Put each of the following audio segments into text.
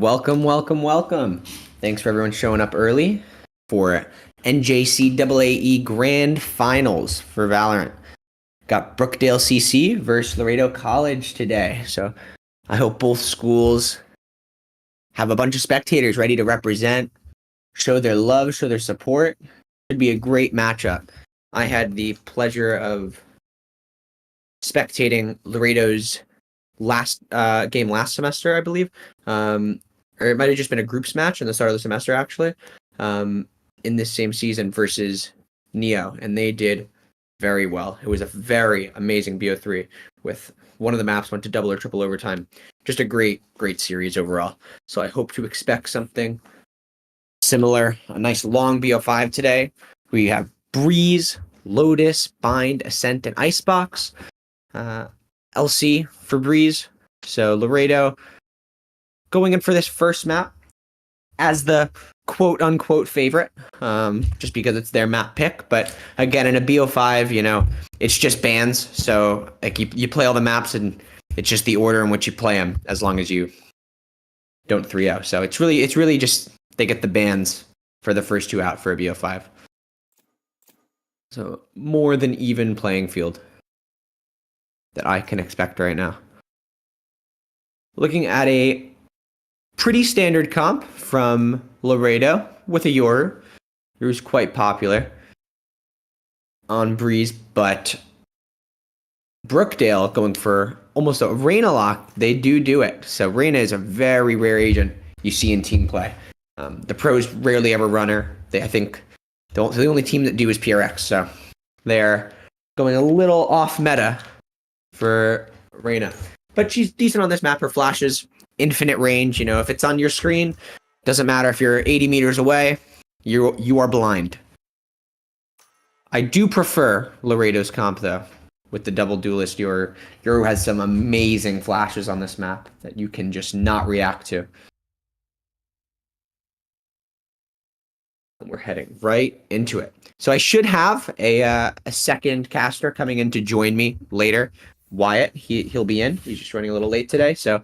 Welcome, welcome, welcome. Thanks for everyone showing up early for NJCAA Grand Finals for Valorant. Got Brookdale CC versus Laredo College today. So I hope both schools have a bunch of spectators ready to represent, show their love, show their support. Should be a great matchup. I had the pleasure of spectating Laredo's last game last semester, I believe. Or it might have just been a groups match in the start of the semester, actually, in this same season versus Neo, and they did very well. It was a very amazing BO3 with one of the maps went to double or triple overtime. Just a great series overall. So I hope to expect something similar. A nice long BO5 today. We have Breeze, Lotus, Bind, Ascent, and Icebox. LC for Breeze. So Laredo going in for this first map as the quote-unquote favorite, just because it's their map pick. But again, in a BO5, it's just bans. So like you play all the maps, and it's just the order in which you play them, as long as you don't 3-0. So it's really just they get the bans for the first two out for a BO5. So more than even playing field that I can expect right now. Looking at a pretty standard comp from Laredo with a Yoru, who's quite popular on Breeze, but Brookdale going for almost a Reyna lock. They do it. So Reyna is a very rare agent you see in team play. The pros rarely ever run her. I think the only team that do is PRX. So they're going a little off meta for Reyna. But she's decent on this map. Her flashes, infinite range. If it's on your screen, doesn't matter if you're 80 meters away, you are blind. I do prefer Laredo's comp, though, with the double duelist. Yoru has some amazing flashes on this map that you can just not react to. We're heading right into it. So I should have a second caster coming in to join me later. Wyatt, he'll be in. He's just running a little late today, so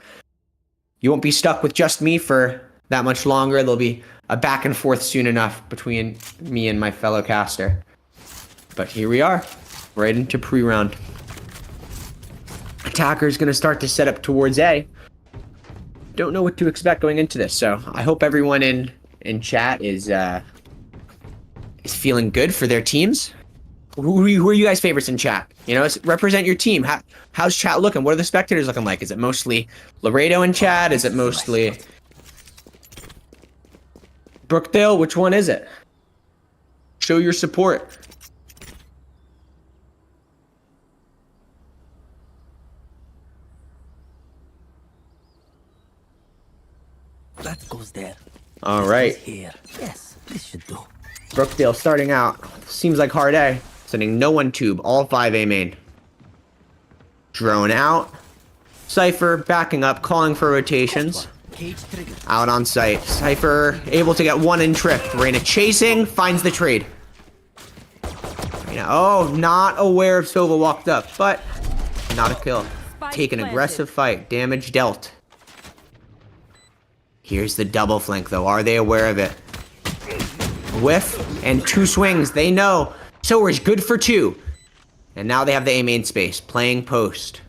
you won't be stuck with just me for that much longer. There'll be a back and forth soon enough between me and my fellow caster. But here we are, right into pre-round. Attacker's going to start to set up towards A. Don't know what to expect going into this, so I hope everyone in chat is feeling good for their teams. Who are you guys' favorites in chat? Represent your team. How's chat looking? What are the spectators looking like? Is it mostly Laredo in chat? Is it mostly Brookdale? Which one is it? Show your support. That goes there. All right. Here. Yes, this should do. Brookdale starting out. Seems like hard A. Sending no one tube. All 5 A main. Drone out. Cypher backing up, calling for rotations. Out on site. Cypher able to get one in trip. Reyna chasing, finds the trade. Not aware if Silva walked up, but not a kill. Take an aggressive fight. Damage dealt. Here's the double flank, though. Are they aware of it? Whiff and 2 swings. They know. Sower's good for 2. And now they have the A main space. Playing post.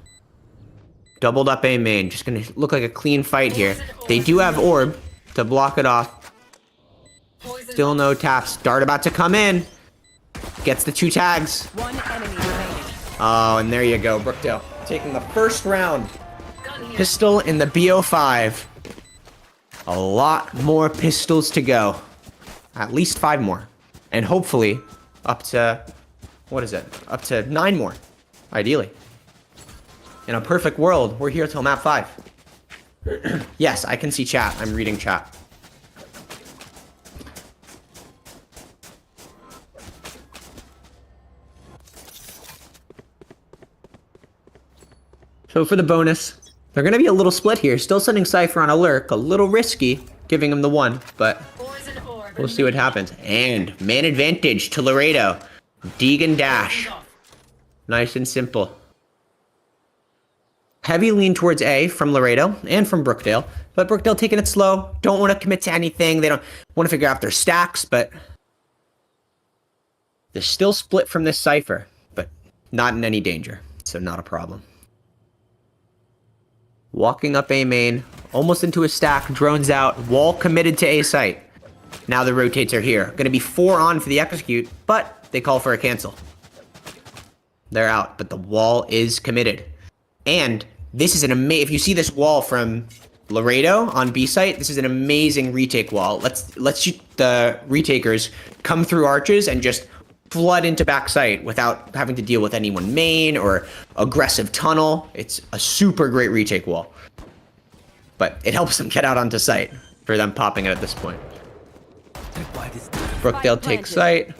Doubled up A main. Just going to look like a clean fight here. They do have orb to block it off. Still no taps. Dart about to come in. Gets the 2 tags. Oh, and there you go. Brookdale taking the first round. Pistol in the BO5. A lot more pistols to go. At least 5 more. And hopefully up to, up to 9 more, ideally. In a perfect world, we're here till map 5. Yes, I can see chat. I'm reading chat. So for the bonus, they're going to be a little split here. Still sending Cypher on a lurk. A little risky, giving him the 1, but we'll see what happens. And man advantage to Laredo. Deegan dash. Nice and simple. Heavy lean towards A from Laredo and from Brookdale, but Brookdale taking it slow. Don't want to commit to anything. They don't want to figure out their stacks, but they're still split from this cipher, but not in any danger, so not a problem. Walking up A main, almost into a stack, drones out, wall committed to A site. Now the rotates are here. Going to be 4 on for the execute, but they call for a cancel. They're out, but the wall is committed. And this is an amazing, if you see this wall from Laredo on B site, this is an amazing retake wall. Let's the retakers come through arches and just flood into back site without having to deal with anyone main or aggressive tunnel. It's a super great retake wall. But it helps them get out onto site for them popping it at this point. Brookdale takes site.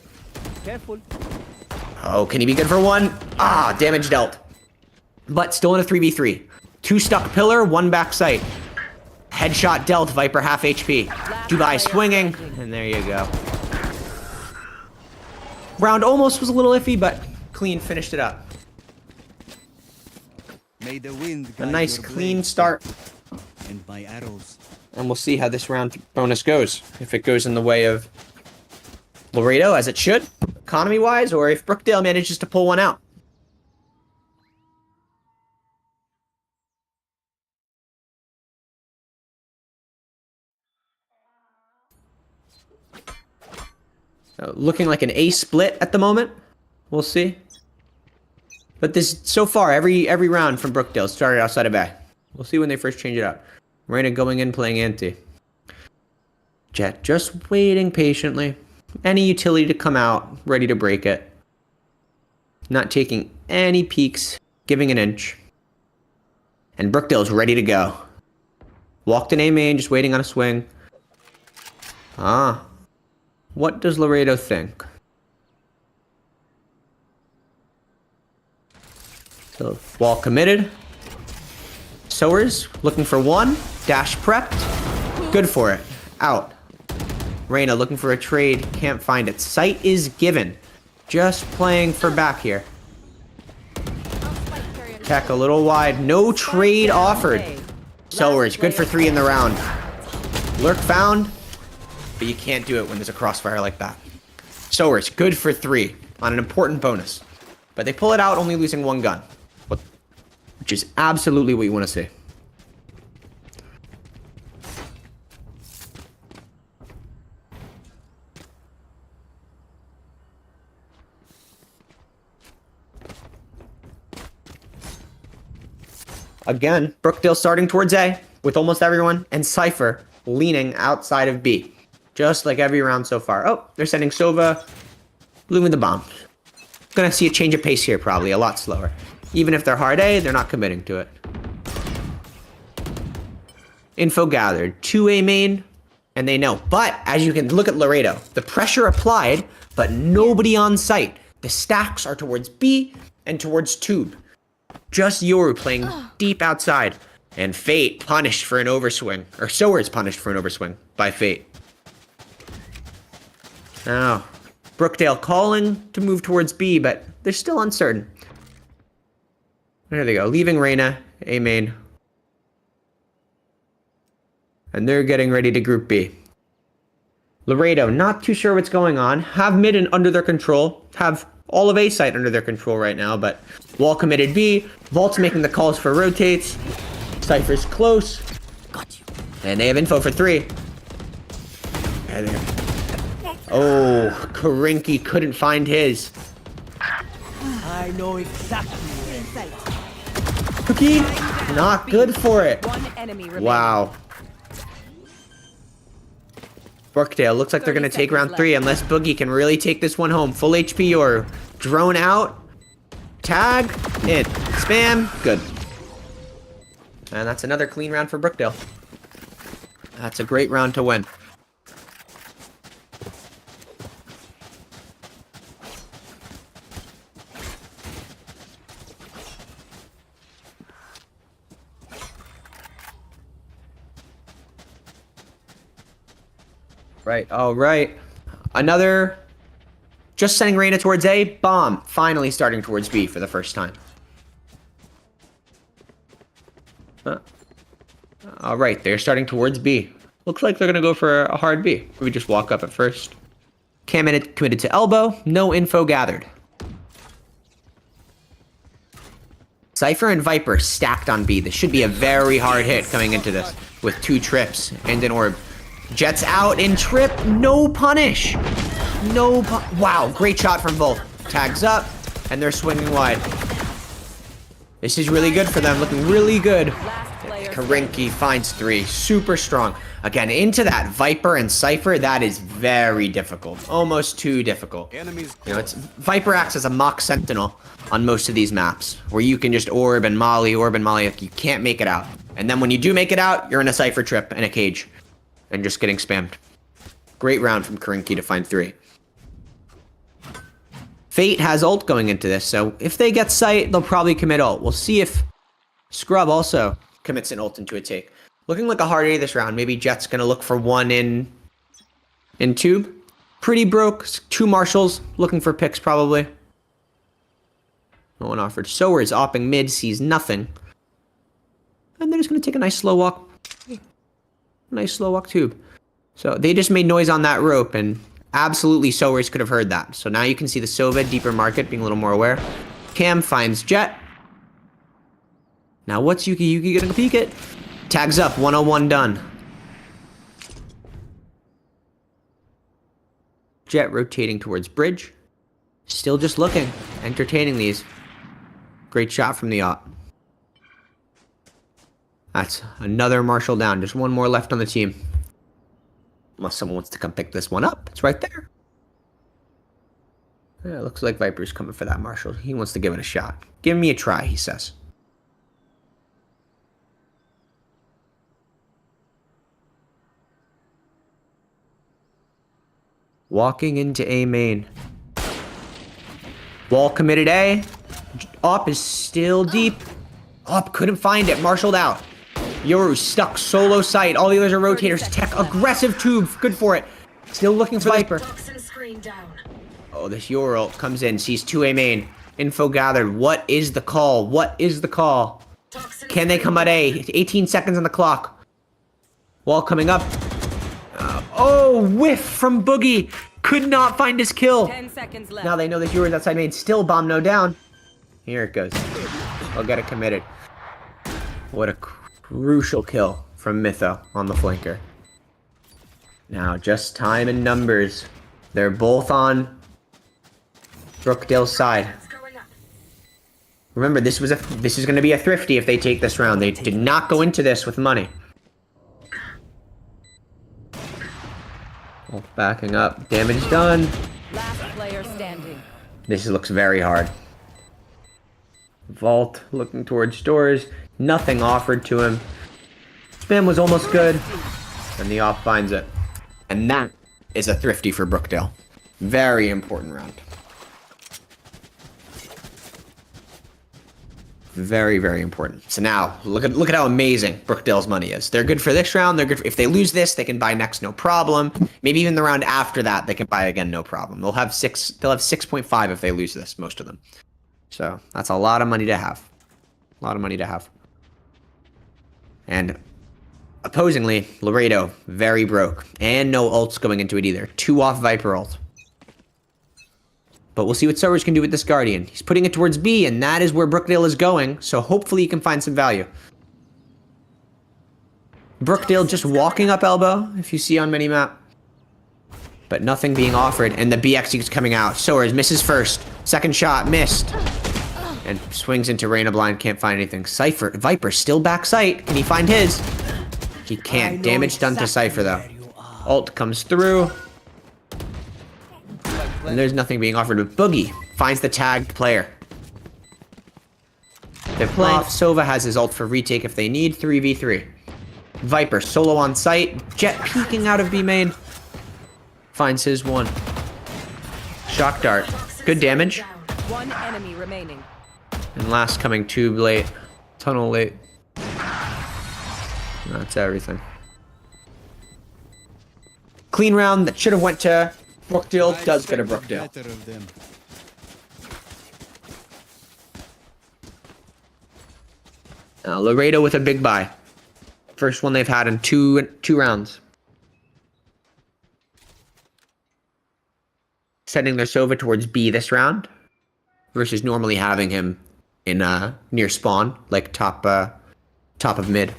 Careful. Oh, can he be good for 1? Ah, damage dealt. But still in a 3v3. 2 stuck pillar, 1 back site. Headshot dealt, Viper half HP. Dubai swinging, and there you go. Round almost was a little iffy, but clean finished it up. May the wind A nice clean start. And my arrows. And we'll see how this round bonus goes. If it goes in the way of Laredo, as it should, economy-wise, or if Brookdale manages to pull one out. Looking like an A split at the moment. We'll see. But this, so far, every round from Brookdale started outside of A. We'll see when they first change it up. Reyna going in, playing anti. Jet just waiting patiently. Any utility to come out, ready to break it. Not taking any peeks, giving an inch. And Brookdale's ready to go. Walked in A main, just waiting on a swing. Ah. What does Laredo think? So, wall committed. Sowers looking for 1. Dash prepped. Good for it. Out. Reyna looking for a trade. Can't find it. Sight is given. Just playing for back here. Tech a little wide. No trade offered. Sowers good for 3 in the round. Lurk found. But you can't do it when there's a crossfire like that. Sowers good for 3 on an important bonus. But they pull it out only losing 1 gun. Which is absolutely what you want to see. Again, Brookdale starting towards A with almost everyone, and Cypher leaning outside of B. Just like every round so far. Oh, they're sending Sova, moving the bomb. Gonna see a change of pace here probably, a lot slower. Even if they're hard A, they're not committing to it. Info gathered. 2A main, and they know. But, as you can look at Laredo, the pressure applied, but nobody on site. The stacks are towards B and towards Tube. Just Yoru playing deep outside. And Fate punished for an overswing. Or Sowers punished for an overswing by Fate. Now, Brookdale calling to move towards B, but they're still uncertain. There they go, leaving Reyna, A main. And they're getting ready to group B. Laredo, not too sure what's going on. Have mid and under their control. Have all of A site under their control right now, but wall committed B. Vault's making the calls for rotates. Cypher's close. Got you. And they have info for 3. And oh, Karinki couldn't find his. I know exactly. Cookie, not good for it. Wow. Brookdale, looks like they're going to take round 3 unless Boogie can really take this one home. Full HP or drone out. Tag, hit, spam, good. And that's another clean round for Brookdale. That's a great round to win. Right, all right. Another, just sending Reyna towards A, bomb. Finally starting towards B for the first time. All right, they're starting towards B. Looks like they're going to go for a hard B. We just walk up at first. Cam committed to elbow. No info gathered. Cypher and Viper stacked on B. This should be a very hard hit coming into this with 2 trips and an orb. Jets out in trip. No punish. Wow, great shot from both. Tags up, and they're swinging wide. This is really good for them. Looking really good. Karinki finds 3. Super strong. Again, into that Viper and Cypher, that is very difficult. Almost too difficult. You know, Viper acts as a mock sentinel on most of these maps, where you can just orb and molly, like you can't make it out. And then when you do make it out, you're in a Cypher trip in a cage. And just getting spammed. Great round from Karinki to find 3. Fate has ult going into this, so if they get sight, they'll probably commit ult. We'll see if Scrub also commits an ult into a take. Looking like a hard A this round. Maybe Jet's gonna look for 1 in tube. Pretty broke. 2 marshals looking for picks probably. No one offered. Sower is opping mid, sees nothing. And they're just gonna take a nice slow walk. Nice slow walk tube. So they just made noise on that rope, and absolutely Sowers could have heard that. So now you can see the Sova deeper market being a little more aware. Cam finds Jet. Now what's Yuki? Yuki gonna peek it. Tags up, 101 done. Jet rotating towards bridge. Still just looking, entertaining these. Great shot from the op. That's another Marshall down. Just 1 more left on the team. Unless someone wants to come pick this one up. It's right there. Yeah, it looks like Viper's coming for that Marshall. He wants to give it a shot. Give me a try, he says. Walking into A main. Wall committed A. Op is still deep. Op couldn't find it. Marshalled out. Yoru stuck solo sight. All the others are rotators. Tech aggressive tube. Good for it. Still looking for Viper. Oh, this Yoru ult comes in. Sees 2A main. Info gathered. What is the call? What is the call? Can they come at A? 18 seconds on the clock. Wall coming up. Oh, whiff from Boogie. Could not find his kill. 10 seconds left. Now they know that Yoru's outside main. Still bomb no down. Here it goes. I'll get it committed. What a crucial kill from Mytho on the flanker. Now, just time and numbers. They're both on Brookdale's side. Remember, this is going to be a thrifty if they take this round. They did not go into this with money. Oh, backing up. Damage done. Last player standing. This looks very hard. Vault looking towards doors. Nothing offered to him. Spam was almost good. And the off finds it. And that is a thrifty for Brookdale. Very important round. Very, very important. So now, look at how amazing Brookdale's money is. They're good for this round. They're good if they lose this, they can buy next, no problem. Maybe even the round after that, they can buy again, no problem. They'll have 6.5 if they lose this, most of them. So that's a lot of money to have. A lot of money to have. And opposingly, Laredo, very broke. And no ults going into it either. 2 off Viper ult. But we'll see what Sowers can do with this Guardian. He's putting it towards B, and that is where Brookdale is going. So hopefully he can find some value. Brookdale just walking up elbow, if you see on minimap. But nothing being offered, and the BX is coming out. Sowers misses first. Second shot, missed. And swings into Reyna blind, can't find anything. Cypher, Viper still back sight. Can he find his? He can't. Damage done to Cypher though. Ult comes through. And there's nothing being offered, but Boogie finds the tagged player. They're playing. Sova has his ult for retake if they need. 3v3. Viper solo on site. Jet peeking out of B main. Finds his one. Shock dart. Good damage. 1 enemy remaining. And last coming tube late. Tunnel late. That's everything. Clean round that should have went to Brookdale. Does go to Brookdale. Laredo with a big buy. First one they've had in two rounds. Sending their Sova towards B this round, versus normally having him in near spawn, like top of mid.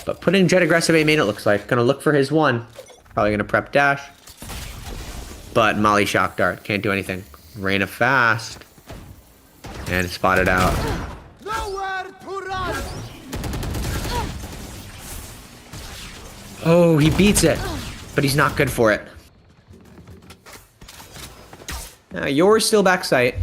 But putting Jet aggressive A main, it looks like. Gonna look for his one. Probably gonna prep dash. But Molly shock dart. Can't do anything. Reyna fast. And spotted out. Nowhere to run. Oh, he beats it. But he's not good for it. Now, yours still backside.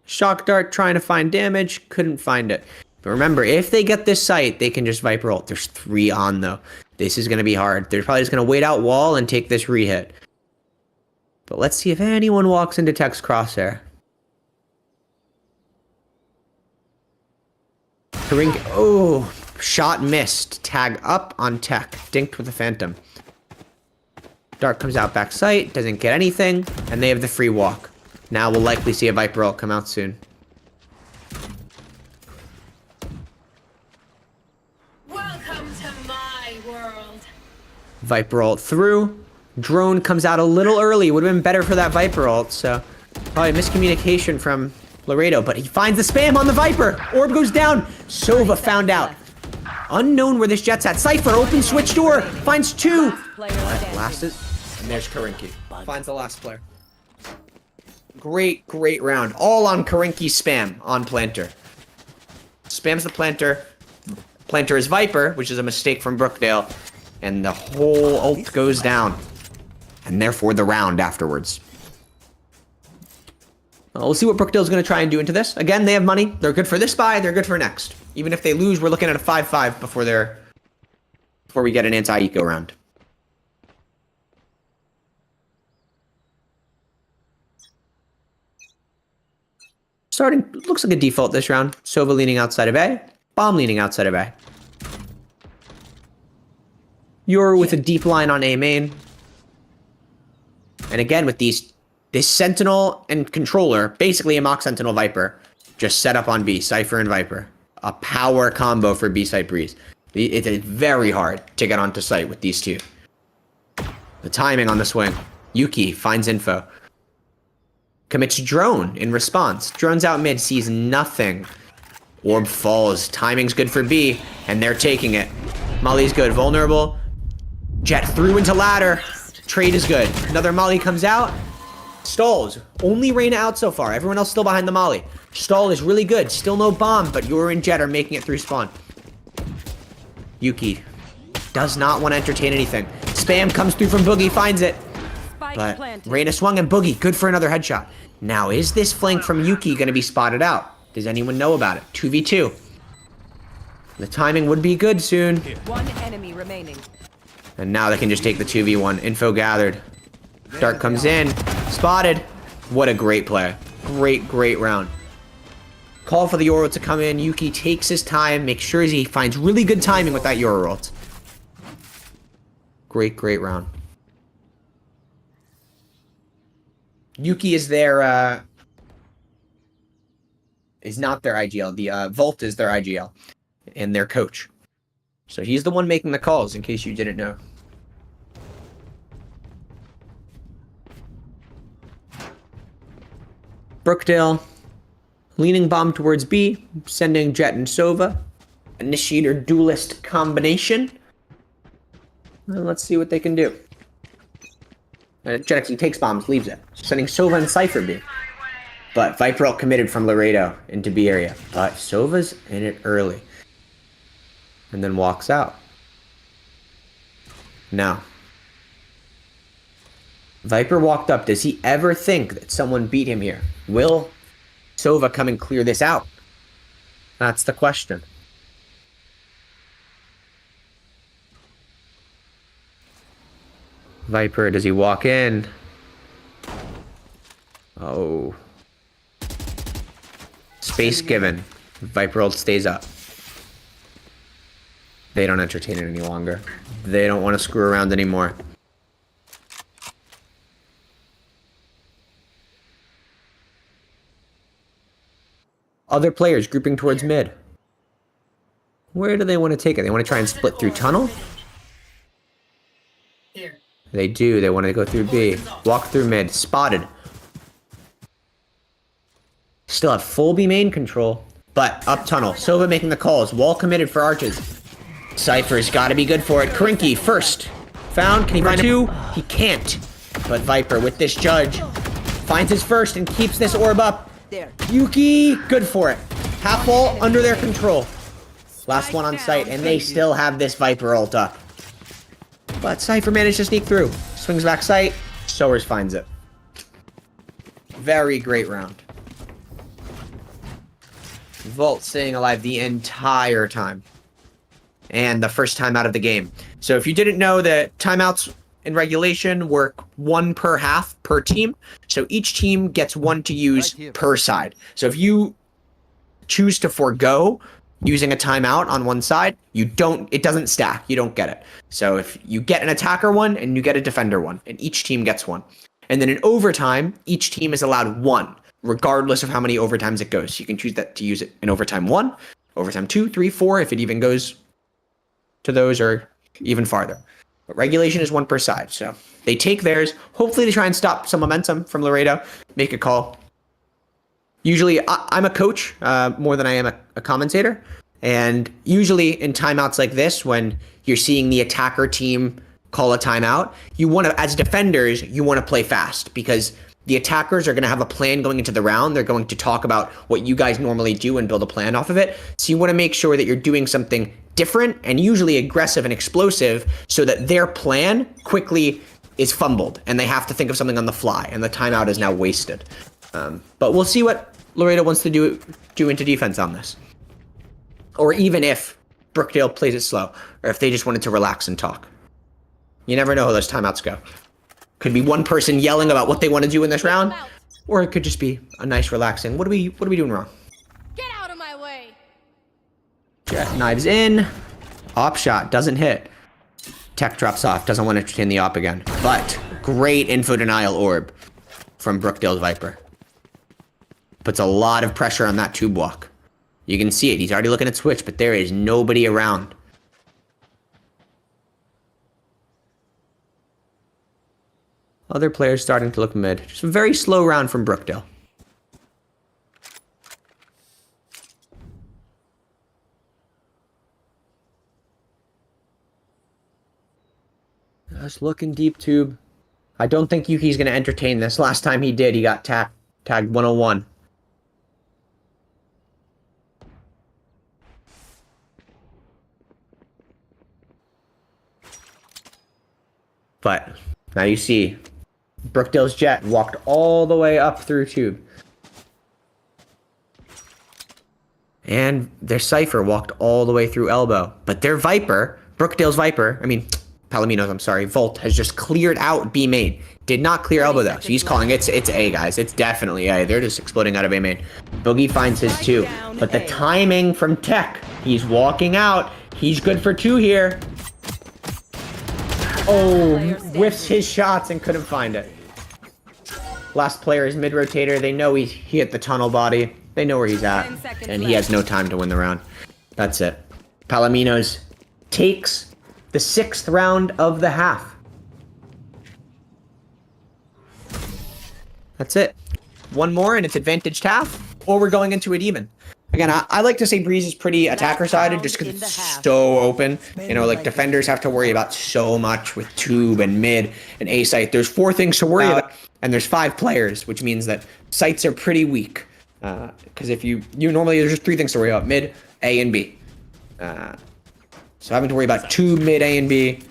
Shock dart trying to find damage. Couldn't find it. But remember, if they get this site, they can just Viper ult. There's 3 on, though. This is going to be hard. They're probably just going to wait out wall and take this re-hit. But let's see if anyone walks into Tech's crosshair. Oh, shot missed. Tag up on Tech. Dinked with a Phantom. Dart comes out back sight. Doesn't get anything. And they have the free walk. Now we'll likely see a Viper ult come out soon. Viper ult through. Drone comes out a little early. Would have been better for that Viper ult. So probably miscommunication from Laredo. But he finds the spam on the Viper. Orb goes down. Sova found out. Unknown where this Jet's at. Cypher, open switch door. Finds 2. Last is. And there's Karinki. Finds the last player. Great round. All on Karinki's spam on Planter. Spams the Planter. Planter is Viper, which is a mistake from Brookdale. And the whole ult goes down. And therefore the round afterwards. We'll see what Brookdale's going to try and do into this. Again, they have money. They're good for this buy. They're good for next. Even if they lose, we're looking at a 5-5 before we get an anti-eco round. Starting, looks like a default this round. Sova leaning outside of A. Bomb leaning outside of A. You're with a deep line on A main. And again, with this Sentinel and Controller, basically a Mock Sentinel Viper, just set up on B, Cypher and Viper. A power combo for B site Breeze. It is very hard to get onto site with these two. The timing on the swing. Yuki finds info. Commits drone in response. Drone's out mid, sees nothing. Orb falls. Timing's good for B, and they're taking it. Molly's good. Vulnerable. Jet through into ladder. Trade is good. Another Molly comes out. Stalls. Only Reyna out so far. Everyone else still behind the Molly. Stall is really good. Still no bomb, but Yor and Jet are making it through spawn. Yuki does not want to entertain anything. Spam comes through from Boogie, finds it. But Reyna swung and Boogie, good for another headshot. Now, is this flank from Yuki going to be spotted out? Does anyone know about it? 2v2. The timing would be good soon. 1 enemy remaining. And now they can just take the 2v1. Info gathered. Dart comes in. Spotted. What a great play. Great round. Call for the Euro to come in. Yuki takes his time. Makes sure he finds really good timing with that Euro ult. Great round. Yuki is their, is not their IGL. The Volt is their IGL. And their coach. So he's the one making the calls, in case you didn't know. Brookdale. Leaning bomb towards B. Sending Jet and Sova. Initiator duelist combination. Well, let's see what they can do. Jet actually takes bombs, leaves it. Sending Sova and Cypher B. But Viper ult committed from Laredo into B area. But Sova's in it early. And then walks out. Now. Viper walked up. Does he ever think that someone beat him here? Will Sova come and clear this out? That's the question. Viper, does he walk in? Oh. Space given. Viper ult stays up. They don't entertain it any longer. They don't want to screw around anymore. Other players grouping towards mid. Where do they want to take it? They want to try and split through tunnel? They do. They want to go through B. Walk through mid. Spotted. Still have full B main control. But up tunnel. Sova making the calls. Wall committed for arches. Cypher's got to be good for it. Krinky first. Found. Can he find two? He can't. But Viper with this judge finds his first and keeps this orb up. Yuki, good for it. Half wall under their control. Last one on site, and they still have this Viper ult up. But Cypher managed to sneak through. Swings back sight. Sowers finds it. Very great round. Volt staying alive the entire time. And the first time out of the game. So if you didn't know that timeouts in regulation work 1 per half per team. So each team gets 1 to use per side. So if you choose to forego using a timeout on one side, it doesn't stack. You don't get it. So if you get an attacker one and you get a defender one, and each team gets 1. And then in overtime, each team is allowed 1, regardless of how many overtimes it goes. So you can choose that to use it in overtime 1, overtime 2, 3, 4, if it even goes to those or even farther. But regulation is 1 per side. So they take theirs, hopefully to try and stop some momentum from Laredo, make a call. Usually, I'm a coach more than I am a commentator. And usually in timeouts like this, when you're seeing the attacker team call a timeout, you want to, as defenders, you want to play fast because the attackers are going to have a plan going into the round. They're going to talk about what you guys normally do and build a plan off of it. So you want to make sure that you're doing something different and usually aggressive and explosive so that their plan quickly is fumbled and they have to think of something on the fly and the timeout is now wasted. But we'll see what Laredo wants to do into defense on this. Or even if Brookdale plays it slow, or if they just wanted to relax and talk. You never know how those timeouts go. Could be one person yelling about what they want to do in this round, or it could just be a nice relaxing. What are we doing wrong? Get out of my way. Jet knives in. Op shot doesn't hit. Tech drops off. Doesn't want to entertain the op again. But great info denial orb from Brookdale's Viper. Puts a lot of pressure on that tube walk. You can see it. He's already looking at switch, but there is nobody around. Other players starting to look mid. Just a very slow round from Brookdale. Just looking deep tube. I don't think Yuki's going to entertain this. Last time he did, he got tagged 101. But now you see Brookdale's Jet walked all the way up through tube. And their Cypher walked all the way through elbow. But their Viper, Brookdale's Viper, Palomino's, I'm sorry, Volt, has just cleared out B main. Did not clear elbow though. So he's calling it's A, guys. It's definitely A. They're just exploding out of A main. Boogie finds his 2. But the timing from Tech, he's walking out. He's good for 2 here. Oh, whiffs his shots and couldn't find it. Last player is mid-rotator. They know he hit the tunnel body. They know where he's at. And he has no time to win the round. That's it. Palomino's takes the 6th round of the half. That's it. One more and it's advantaged half. Or we're going into it even. Again, I like to say Breeze is pretty attacker-sided just because it's so open. You know, like, defenders have to worry about so much with tube and mid and A site. There's 4 things to worry about, and there's 5 players, which means that sites are pretty weak. Because if you normally, there's just 3 things to worry about, mid, A, and B. So having to worry about 2 mid, A, and B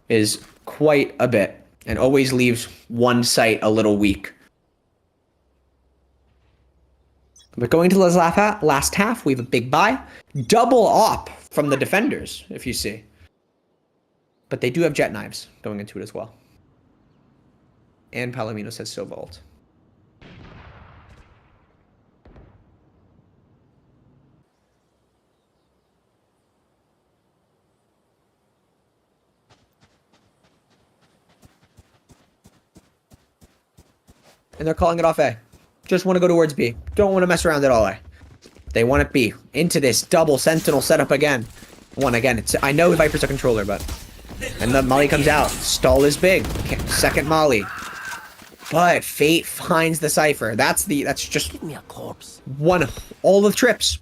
is quite a bit, and always leaves one site a little weak. But going to the last half, we have a big buy. Double op from the defenders, if you see. But they do have jet knives going into it as well. And Palomino says so vault. And they're calling it off A. Just want to go towards B. Don't want to mess around at all A. They want it B. Into this double sentinel setup again. One again. I know Viper's a controller, but... And the molly comes out. Stall is big. Second molly. But Fate finds the Cypher. That's just... Give me a corpse. One. All the trips.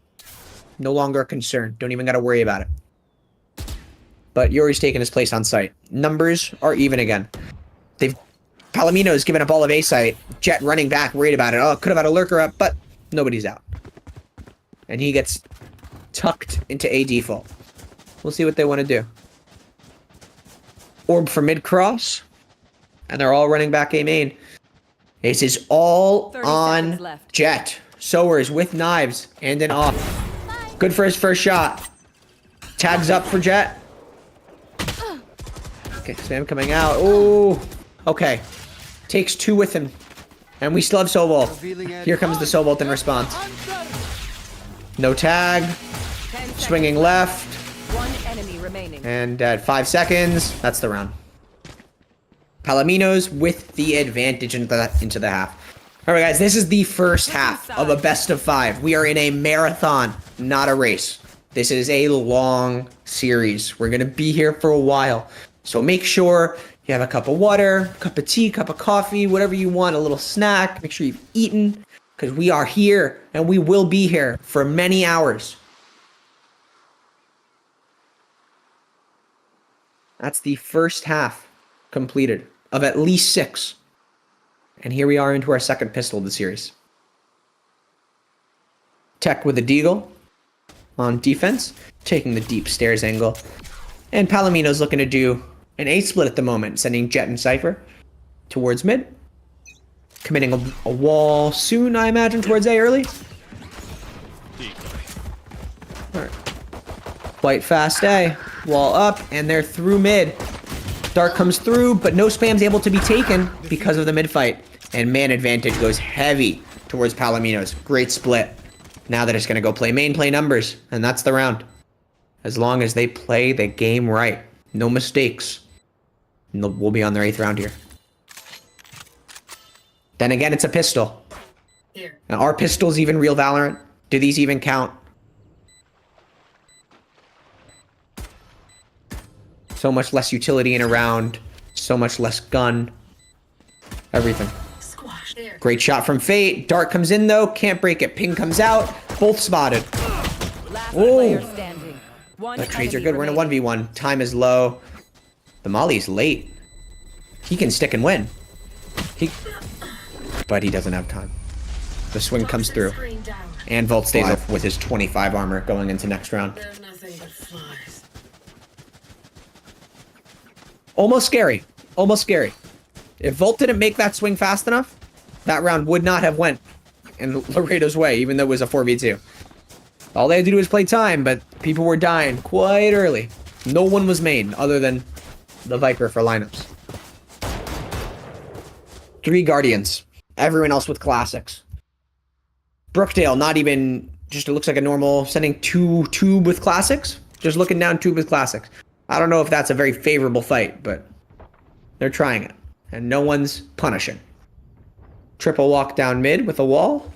No longer a concern. Don't even gotta worry about it. But Yuri's taking his place on site. Numbers are even again. Palomino's given up all of A site. Jet running back, worried about it. Oh, could have had a lurker up, but nobody's out. And he gets tucked into A default. We'll see what they want to do. Orb for mid-cross. And they're all running back A main. This is all on Jet. Sowers with knives and an off. Good for his first shot. Tags up for Jet. Okay, Sam coming out. Ooh. Okay. Takes 2 with him. And we still have Sobol. Here comes the Sobol in response. No tag. Swinging left. 1 enemy remaining. And at 5 seconds, that's the round. Palominos with the advantage into the half. All right, guys, this is the first half of a best of 5. We are in a marathon, not a race. This is a long series. We're going to be here for a while. So make sure you have a cup of water, cup of tea, cup of coffee, whatever you want, a little snack. Make sure you've eaten, because we are here and we will be here for many hours. That's the first half completed of at least 6. And here we are into our second pistol of the series. Tech with a deagle on defense, taking the deep stairs angle. And Palomino's looking to do an A split at the moment, sending Jet and Cypher towards mid. Committing a wall soon, I imagine, towards A early. Alright. Quite fast A. Wall up, and they're through mid. Dark comes through, but no spam's able to be taken because of the mid fight. And man advantage goes heavy towards Palomino's. Great split. Now they're just going to go play main, play numbers, and that's the round. As long as they play the game right. No mistakes. We'll be on their 8th round here. Then again, it's a pistol. Here. Now, are pistols even real Valorant? Do these even count? So much less utility in a round. So much less gun. Everything. Squash there. Great shot from Fate. Dart comes in though. Can't break it. Ping comes out. Both spotted. Last Ooh. player standing. 1 The trades are enemy good. We're in a remaining. 1v1. Time is low. The Molly's late. He can stick and win. But he doesn't have time. The swing comes through. Screen down. And Volt stays up with his 25 armor going into next round. There's nothing but flies. Almost scary. Almost scary. If Volt didn't make that swing fast enough, that round would not have went in Laredo's way, even though it was a 4v2. All they had to do was play time, but people were dying quite early. No one was main, other than the Viper for lineups. 3 Guardians. Everyone else with classics. Brookdale, not even... Just it looks like a normal... Sending 2 tube with classics. Just looking down tube with classics. I don't know if that's a very favorable fight, but... They're trying it. And no one's punishing. Triple walk down mid with a wall.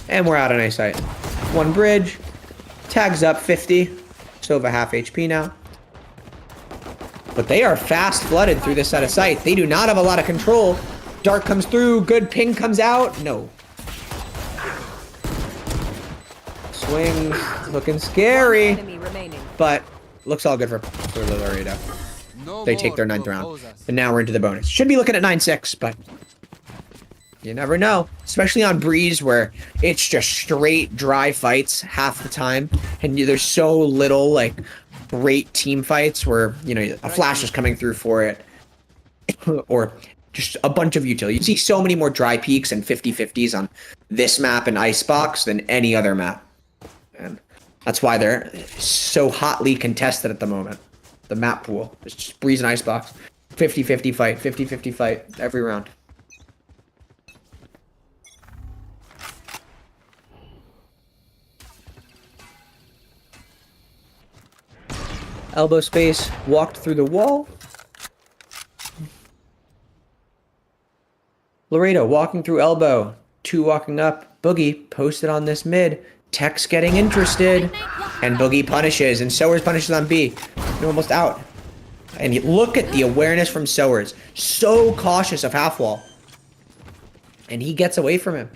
And we're out on A site. 1 bridge. Tags up 50. Sova half HP now. But they are fast flooded through this side of sight. They do not have a lot of control. Dark comes through. Good ping comes out. No. Swing. Looking scary. Enemy remaining. But looks all good for Laredo. They take their 9th round. And now we're into the bonus. Should be looking at 9-6, but you never know. Especially on Breeze, where it's just straight dry fights half the time. And there's so little, like, great team fights where, you know, a flash is coming through for it. Or just a bunch of utility. You see so many more dry peaks and 50-50s on this map and Icebox than any other map. And that's why they're so hotly contested at the moment. The map pool. It's just Breeze and Icebox. 50-50 fight. 50-50 fight every round. Elbow space. Walked through the wall. Laredo walking through elbow. 2 walking up. Boogie posted on this mid. Tech's getting interested. And Boogie punishes. And Sowers punishes on B. They're almost out. And look at the awareness from Sowers. So cautious of half wall. And he gets away from him.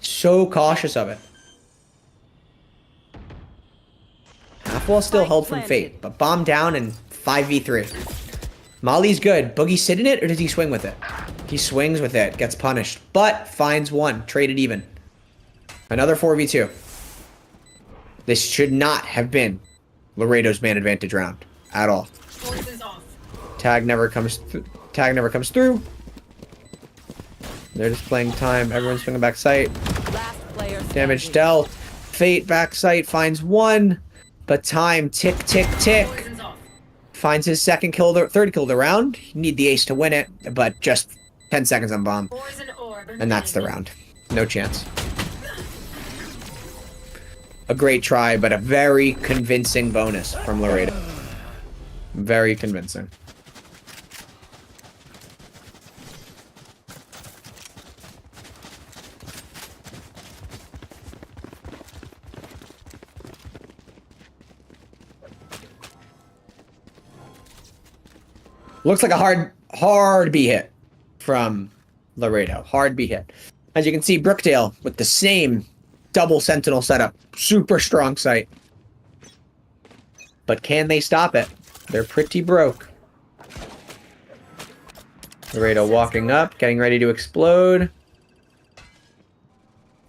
So cautious of it. Half wall still held from Fate. But bomb down and 5v3. Molly's good. Boogie sit in it or does he swing with it? He swings with it. Gets punished. But finds 1. Traded even. Another 4v2. This should not have been Laredo's man advantage round. At all. Forces off. Tag never comes through. They're just playing time. Everyone's swinging back sight. Last player Damage standing. dealt. Fate back sight finds 1. But time tick, tick, tick. Poisons off. Finds his second kill, third kill of the round. You need the ace to win it, but just 10 seconds on bomb. Poison orb. And that's the round. No chance. A great try, but a very convincing bonus from Laredo. Very convincing. Looks like a hard B hit from Laredo. Hard B hit. As you can see, Brookdale with the same double sentinel setup. Super strong sight. But can they stop it? They're pretty broke. Laredo walking up, getting ready to explode.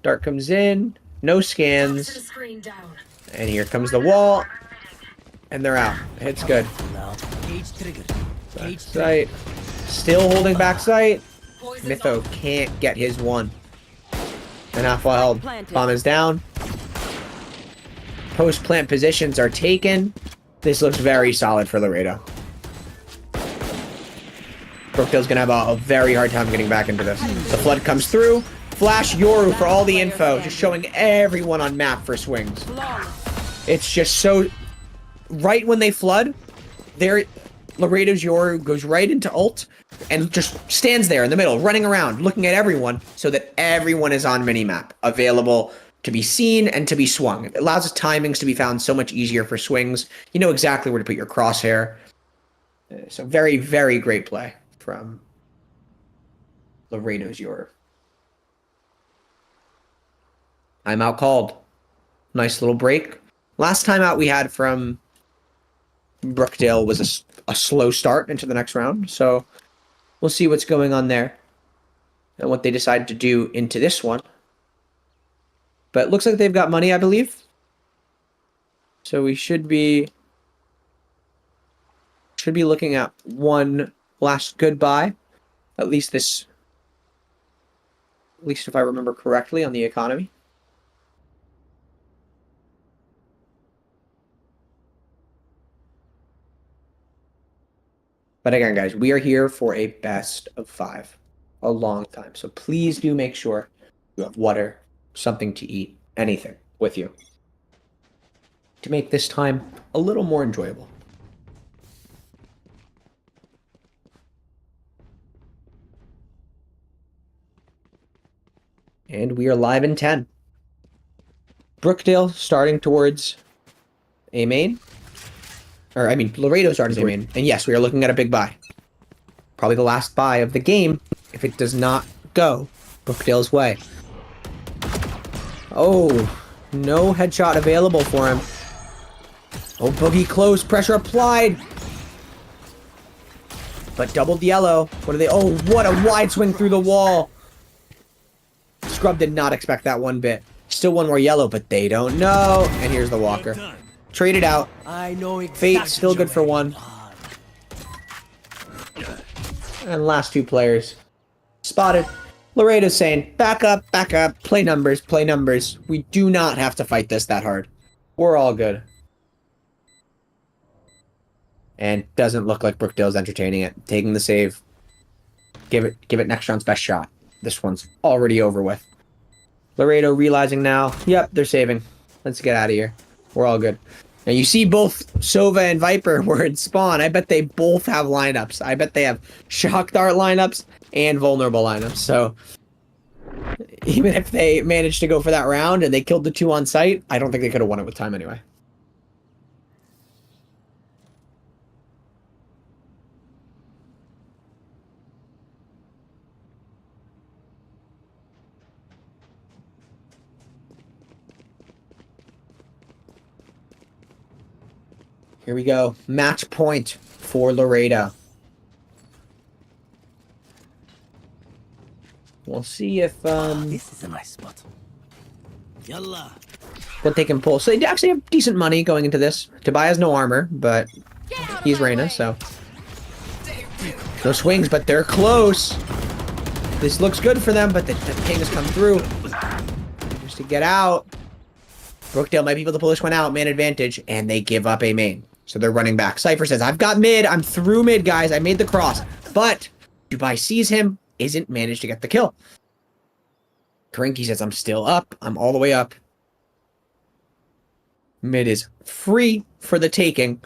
Dart comes in. No scans. Screen down. And here comes the wall. And they're out. It's good. Cage trigger. Cage Sight. Still holding back sight. Poisons Mytho off. can't get his 1. And half wall held. Bomb is down. Post plant positions are taken. This looks very solid for Laredo. Brookdale's gonna have a very hard time getting back into this. The flood comes through. Flash Yoru for all the info. Just showing everyone on map for swings. It's just so... Right when they flood, Laredo's Yoru goes right into ult and just stands there in the middle, running around, looking at everyone so that everyone is on minimap, available to be seen and to be swung. It allows timings to be found so much easier for swings. You know exactly where to put your crosshair. So very, very great play from Laredo's Yoru. Timeout called. Nice little break. Last timeout we had from Brookdale was a slow start into the next round. So we'll see what's going on there and what they decide to do into this one. But it looks like they've got money, I believe. So we should be looking at one last goodbye. At least if I remember correctly on the economy. But again, guys, we are here for a best of 5. A long time. So please do make sure you have water, something to eat, anything with you to make this time a little more enjoyable. And we are live in 10. Brookdale starting towards A main. Laredo starting A main. And yes, we are looking at a big buy. Probably the last buy of the game if it does not go Brookdale's way. Oh, no headshot available for him. Oh, Boogie close, pressure applied. But doubled yellow. What are they? Oh, what a wide swing through the wall. Scrub did not expect that one bit. Still one more yellow, but they don't know. And here's the walker. Traded out. I know exactly. Fate still good for 1. And last 2 players spotted. Laredo's saying, back up, play numbers, play numbers. We do not have to fight this that hard. We're all good. And doesn't look like Brookdale's entertaining it. Taking the save. Give it next round's best shot. This one's already over with. Laredo realizing now, yep, they're saving. Let's get out of here. We're all good. Now you see both Sova and Viper were in spawn. I bet they both have lineups. I bet they have shock dart lineups and vulnerable lineups. So even if they managed to go for that round and they killed the 2 on site, I don't think they could have won it with time anyway. Here we go. Match point for Laredo. We'll see if This is a nice spot. Yalla. what they can pull. So they actually have decent money going into this. Tobias has no armor, but he's Reyna, so no swings, but they're close. This looks good for them, but the ping has come through. Just to get out. Brookdale might be able to pull this one out, man advantage, and they give up a main. So they're running back. Cypher says, I've got mid. I'm through mid, guys. I made the cross. But Dubai sees him, isn't managed to get the kill. Karinki says, I'm still up. I'm all the way up. Mid is free for the taking.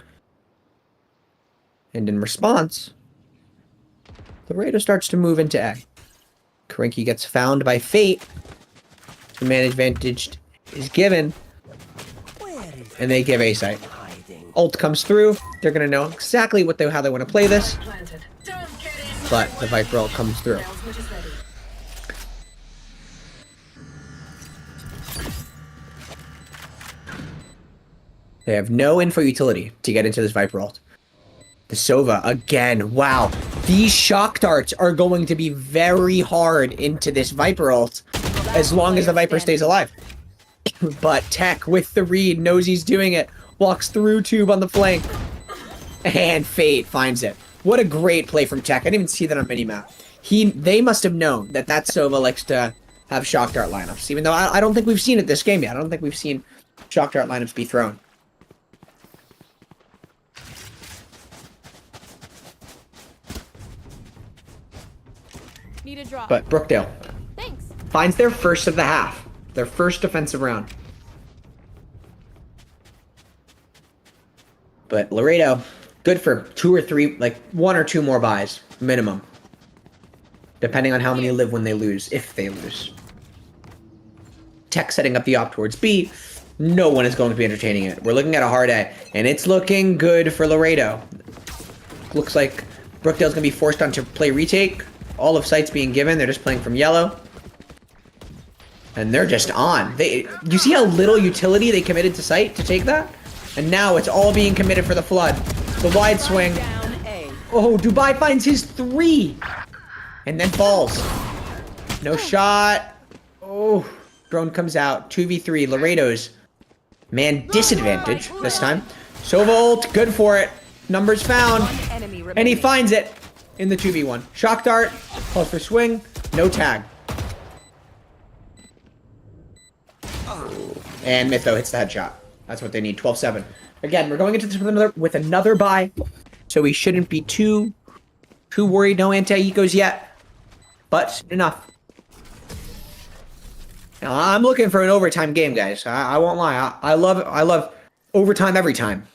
And in response, Laredo starts to move into A. Karinki gets found by Fate. The man advantage is given. And they give A site. Ult comes through. They're going to know exactly how they want to play this. But the Viper ult comes through. They have no info utility to get into this Viper ult. The Sova, again, wow. These shock darts are going to be very hard into this Viper ult as long as the Viper stays alive. But Tech, with the read, knows he's doing it. Walks through tube on the flank. And Fate finds it. What a great play from Tech. I didn't even see that on minimap. They must have known that Sova likes to have shock dart lineups. Even though I don't think we've seen it this game yet. I don't think we've seen shock dart lineups be thrown. Need a drop. But Brookdale Thanks. finds their first of the half. Their first defensive round. But Laredo, good for 2 or 3, like 1 or 2 more buys, minimum. Depending on how many live when they lose, if they lose. Tech setting up the op towards B. No one is going to be entertaining it. We're looking at a hard A, and it's looking good for Laredo. Looks like Brookdale's going to be forced on to play retake. All of sites being given. They're just playing from yellow. And they're just on. You see how little utility they committed to site to take that? And now it's all being committed for the flood. The wide swing. Oh, Dubai finds his 3. And then falls. No shot. Oh, drone comes out. 2v3. Laredo's man disadvantage this time. Sova ult, good for it. Numbers found. And he finds it in the 2v1. Shock dart. Calls for swing. No tag. And Mytho hits the headshot. That's what they need. 12-7. Again, we're going into this with another bye, so we shouldn't be too worried. No anti-ecos yet, but enough. Now, I'm looking for an overtime game, guys. I won't lie. I love overtime every time.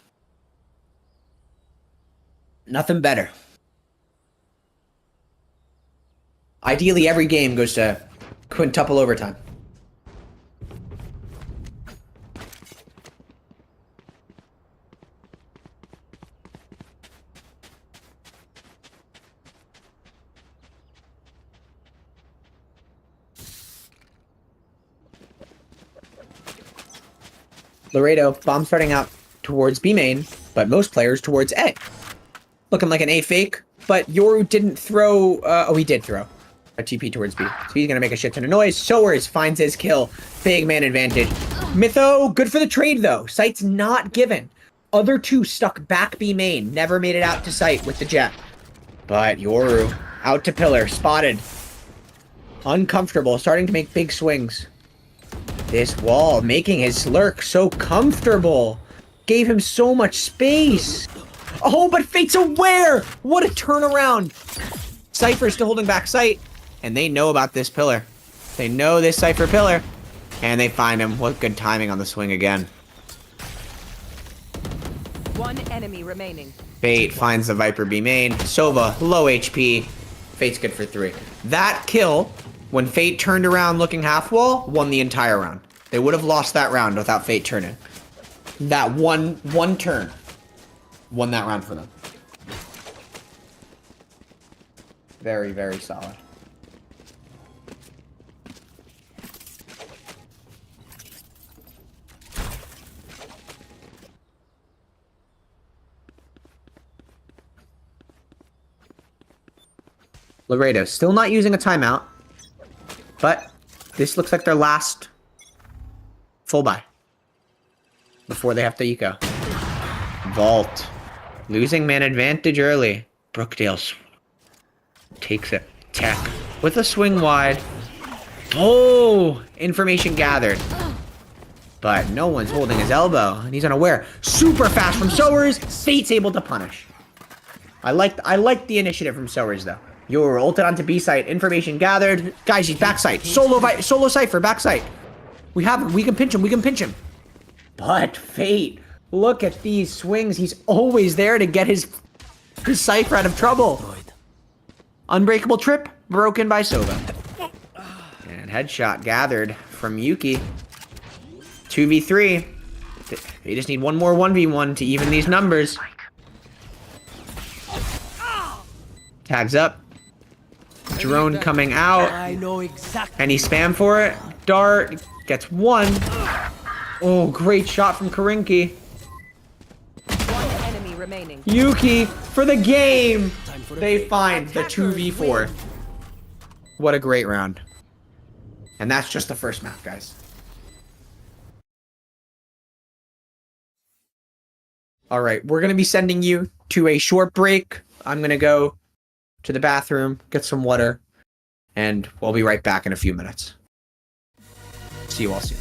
Nothing better. Ideally, every game goes to quintuple overtime. Laredo, bomb starting out towards B main, but most players towards A. Looking like an A fake, but Yoru didn't throw, oh, he did throw a TP towards B. So he's gonna make a shit ton of noise. Sowers finds his kill. Big man advantage. Mytho, good for the trade though. Site's not given. Other 2 stuck back B main. Never made it out to site with the jet. But Yoru, out to pillar, spotted. Uncomfortable, starting to make big swings. This wall making his lurk so comfortable. Gave him so much space. Oh, but Fate's aware. What a turnaround. Cypher's still holding back sight. And they know about this pillar. They know this Cypher pillar. And they find him. What good timing on the swing again. 1 enemy remaining. Fate finds the Viper B main. Sova, low HP. Fate's good for 3. That kill When Fate turned around looking half wall, won the entire round. They would have lost that round without Fate turning. That one turn won that round for them. Very, very solid. Laredo still not using a timeout, but this looks like their last full buy before they have to eco. Vault. Losing man advantage early. Brookdale takes it. Tech with a swing wide. Oh, information gathered. But no one's holding his elbow, and he's unaware. Super fast from Sowers. Fate's able to punish. I like the initiative from Sowers though. You're ulted onto B site. Information gathered. Guys, he's backside. Solo Cypher, backside. We have him. We can pinch him. We can pinch him. But Fate, look at these swings. He's always there to get his Cypher out of trouble. Unbreakable trip, broken by Sova. And headshot gathered from Yuki. 2v3. They just need one more 1v1 to even these numbers. Tags up. Drone coming out. I know exactly. And he spam for it. Dart gets one. Oh, great shot from Karinki. One enemy remaining. Yuki for the game. They find the 2v4. What a great round. And that's just the first map, guys. All right, we're going to be sending you to a short break. I'm going to go to the bathroom, get some water, and we'll be right back in a few minutes. See you all soon.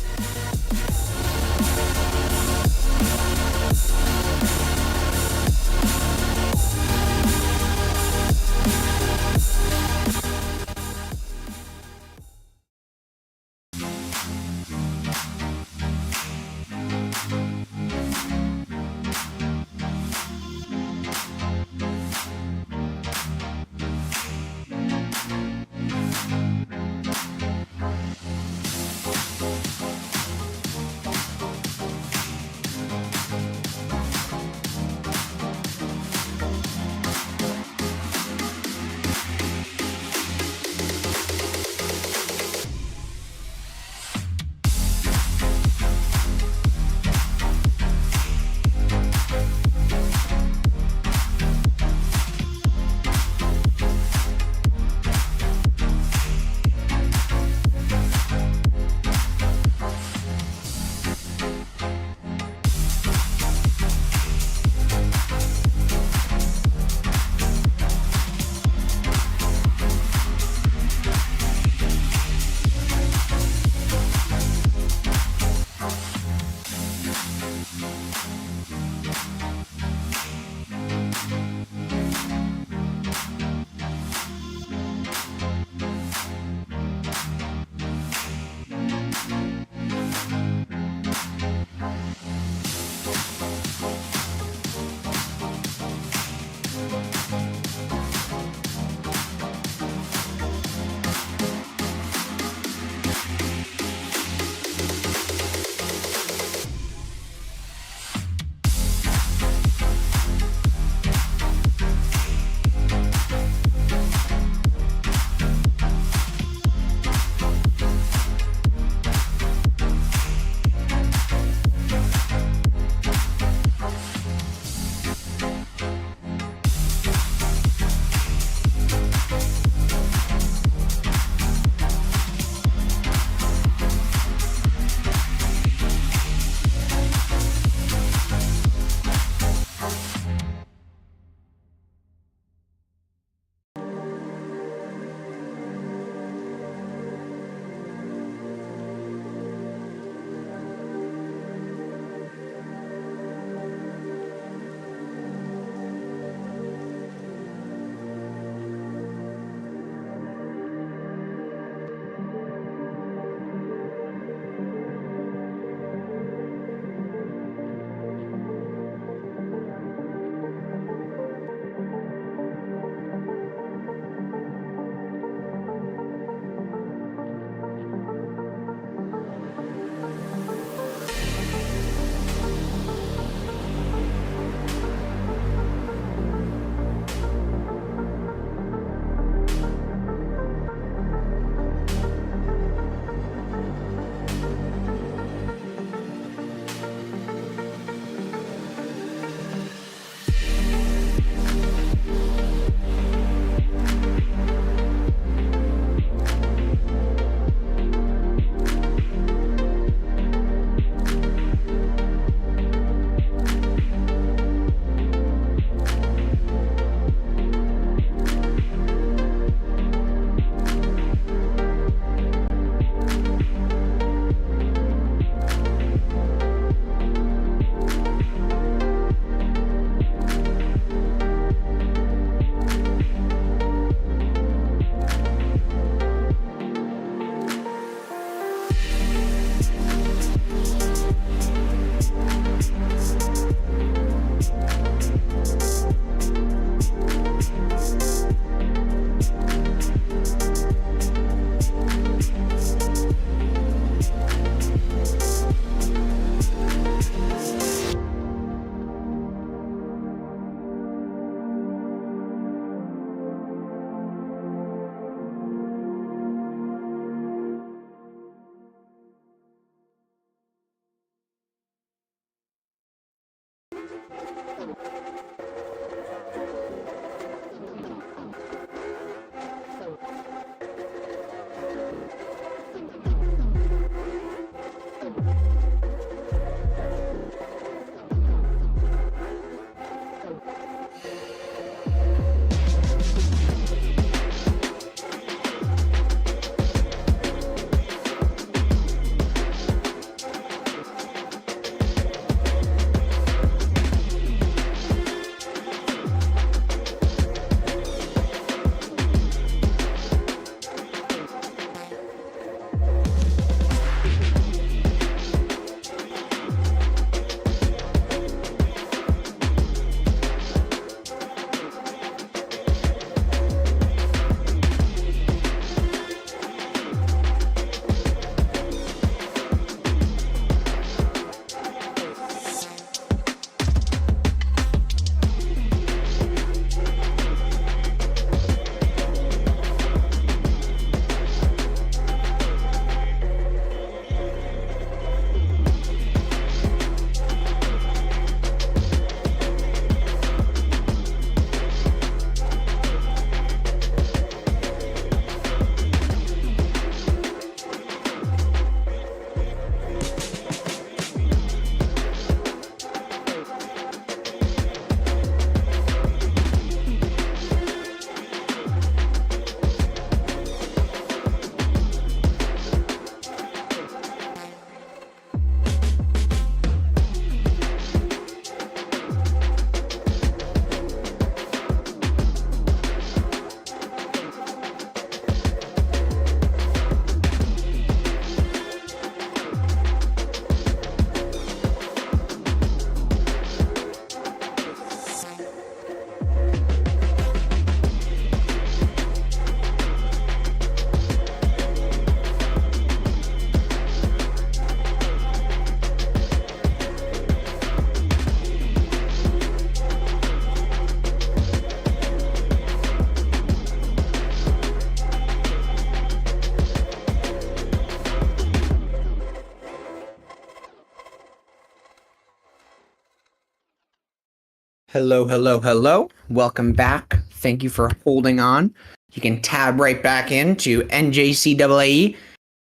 Hello, hello, hello. Welcome back. Thank you for holding on. You can tab right back into NJCAA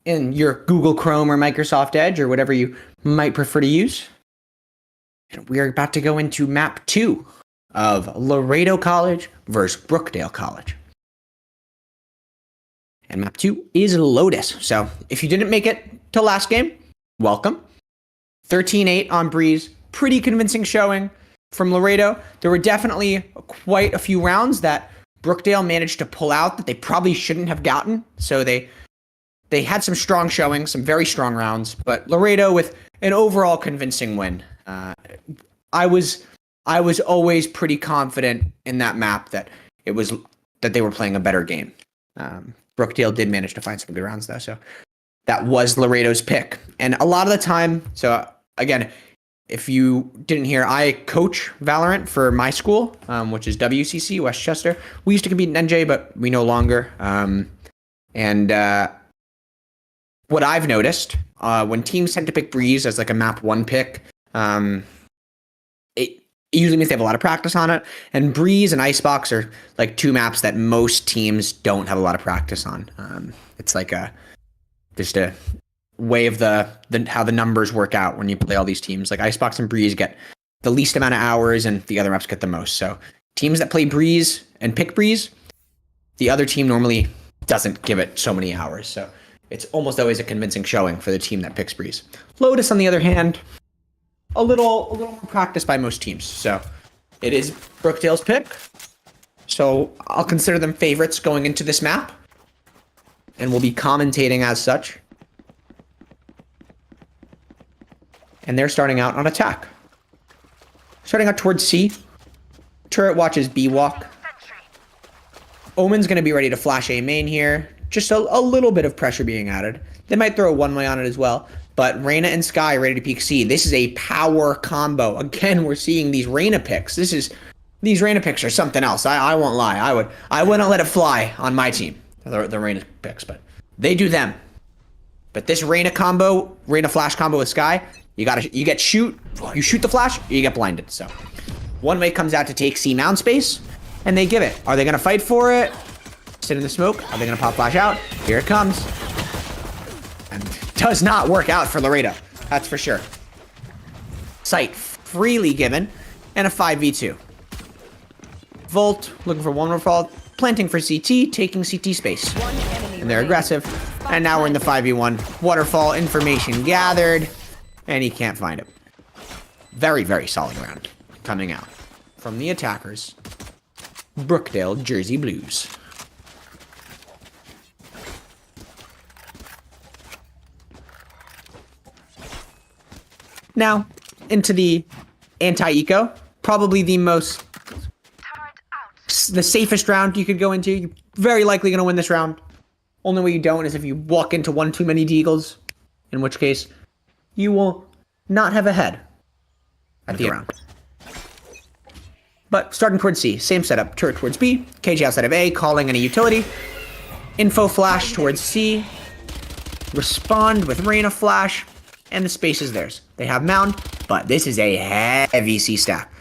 in your Google Chrome or Microsoft Edge or whatever you might prefer to use. And we're about to go into map 2 of Laredo College versus Brookdale College. And map 2 is Lotus. So if you didn't make it to last game, welcome. 13-8 on Breeze. Pretty convincing showing from Laredo. There were definitely quite a few rounds that Brookdale managed to pull out that they probably shouldn't have gotten. So they had some strong showings, some very strong rounds, but Laredo with an overall convincing win. I was always pretty confident in that map that they were playing a better game. Brookdale did manage to find some good rounds though, so that was Laredo's pick. And a lot of the time, so again, if you didn't hear, I coach Valorant for my school, which is WCC, Westchester. We used to compete in NJ, but we no longer. What I've noticed, when teams tend to pick Breeze as like a map 1 pick, it usually means they have a lot of practice on it. And Breeze and Icebox are like 2 maps that most teams don't have a lot of practice on. It's like just a way of the how the numbers work out when you play all these teams. Like Icebox and Breeze get the least amount of hours and the other maps get the most. So teams that play Breeze and pick Breeze, the other team normally doesn't give it so many hours. So it's almost always a convincing showing for the team that picks Breeze. Lotus, on the other hand, a little more practiced by most teams. So it is Brookdale's pick. So I'll consider them favorites going into this map. And we'll be commentating as such. And they're starting out on attack. Starting out towards C. Turret watches B walk. Omen's going to be ready to flash A main here. Just a little bit of pressure being added. They might throw a one-way on it as well. But Reyna and Skye ready to peek C. This is a power combo. Again, we're seeing these Reyna picks. These Reyna picks are something else. I won't lie. I wouldn't let it fly on my team. The Reyna picks, but they do them. But this Reyna flash combo with Skye, you get shoot, you shoot the flash, you get blinded. So one way comes out to take C mound space, and they give it. Are they gonna fight for it? Sit in the smoke. Are they gonna pop flash out? Here it comes. And does not work out for Laredo. That's for sure. Sight freely given, and a 5v2. Volt looking for one more fall, planting for CT, taking CT space. And they're aggressive. And now we're in the 5v1. Waterfall information gathered. And he can't find it. Very, very solid round coming out from the attackers. Brookdale Jersey Blues. Now, into the anti-eco. Probably the safest round you could go into. You're very likely going to win this round. Only way you don't is if you walk into one too many deagles, in which case you will not have a head at the round. But starting towards C, same setup. Turret towards B, KJ outside of A, calling any utility. Info flash towards C. Respond with Reyna flash, and the space is theirs. They have mound, but this is a heavy C stack.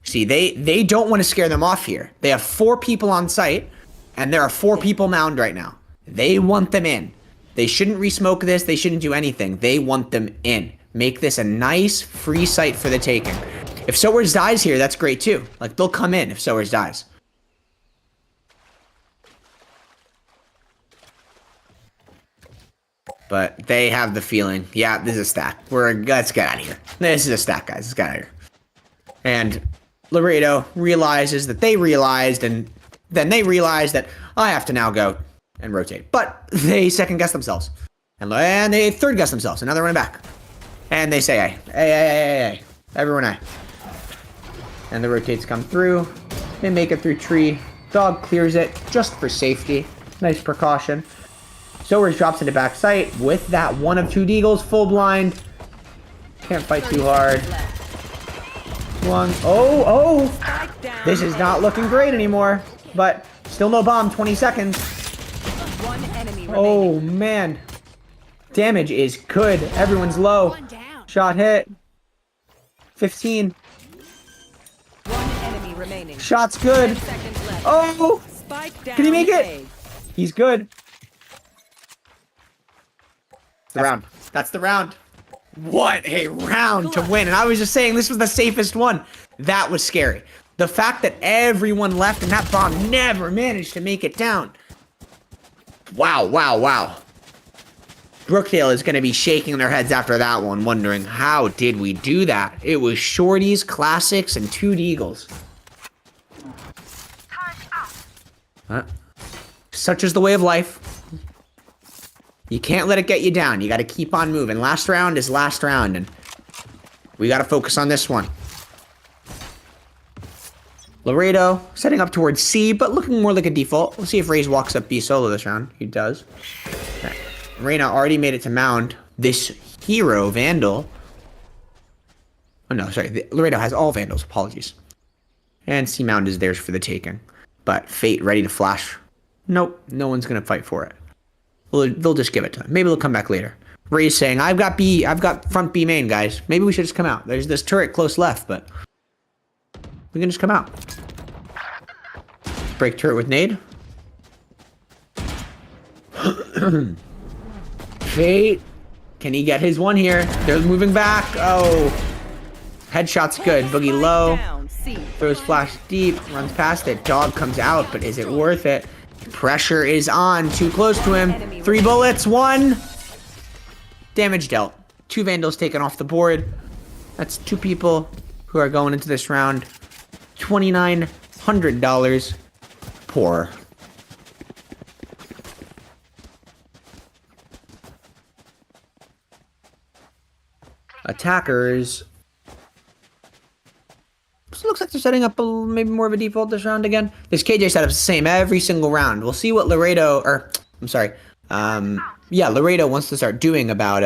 See, they don't want to scare them off here. They have 4 people on site, and there are 4 people mound right now. They want them in. They shouldn't resmoke this. They shouldn't do anything. They want them in. Make this a nice free site for the taking. If Sowers dies here, that's great too. Like, they'll come in if Sowers dies. But they have the feeling, yeah, this is a stack. Let's get out of here. This is a stack, guys. Let's get out of here. And Laredo realizes that they realized, and then they realize that I have to now go and rotate. But they second guess themselves. And they third guess themselves. And now they're running back. And they say A. A. Everyone A. And the rotates come through. They make it through tree. Dog clears it just for safety. Nice precaution. Sowers drops into back sight with that 1 of 2 deagles. Full blind. Can't fight too hard. Oh! This is not looking great anymore. But still no bomb. 20 seconds. Oh, man. Damage is good. Everyone's low. Shot hit. 15. remaining. Shot's good. 10 seconds left. Oh! Spike down. Can he make it? A. He's good. The round. That's the round. What a round to win. And I was just saying this was the safest one. That was scary. The fact that everyone left and that bomb never managed to make it down. Wow, wow, wow. Brookdale is going to be shaking their heads after that one, wondering, how did we do that? It was shorties, classics, and 2 deagles. Such is the way of life. You can't let it get you down. You got to keep on moving. Last round is last round, and we got to focus on this one. Laredo setting up towards C, but looking more like a default. We'll see if Raze walks up B solo this round. He does. Okay. Reyna already made it to Mound. This hero, Vandal. Oh no, sorry. Laredo has all Vandals. Apologies. And C Mound is theirs for the taking. But Fate ready to flash. Nope, no one's going to fight for it. They'll just give it to him. Maybe they'll come back later. Ray's saying, I've got front B main, guys. Maybe we should just come out. There's this turret close left, but we can just come out. Break turret with nade. Fate. Can he get his one here? They're moving back. Oh. Headshot's good. Boogie low. Throws flash deep. Runs past it. Dog comes out, but is it worth it? Pressure is on. Too close to him. 3 bullets. 1. Damage dealt. 2 Vandals taken off the board. That's 2 people who are going into this round. $2,900 poor. Attackers. So it looks like they're setting up maybe more of a default this round again. This KJ setup's the same every single round. We'll see what Laredo, or I'm sorry, yeah, Laredo wants to start doing about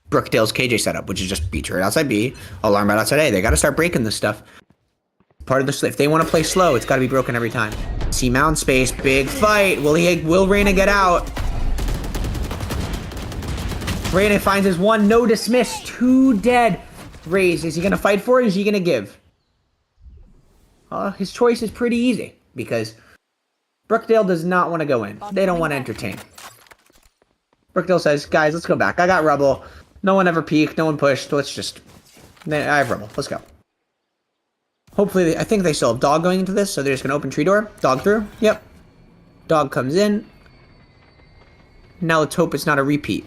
Brookdale's KJ setup, which is just B turret outside B, alarm right outside A. They got to start breaking this stuff. Part of the if they want to play slow, it's got to be broken every time. See Mound space, big fight. Will Reyna get out? Reyna finds his 1, no dismiss, 2 dead. Raze, is he going to fight for it, or is he going to give? His choice is pretty easy, because Brookdale does not want to go in. They don't want to entertain. Brookdale says, guys, let's go back. I got rubble. No one ever peeked. No one pushed. Let's just... I have rubble. Let's go. Hopefully, I think they still have Dog going into this, so they're just going to open tree door. Dog through. Yep. Dog comes in. Now let's hope it's not a repeat.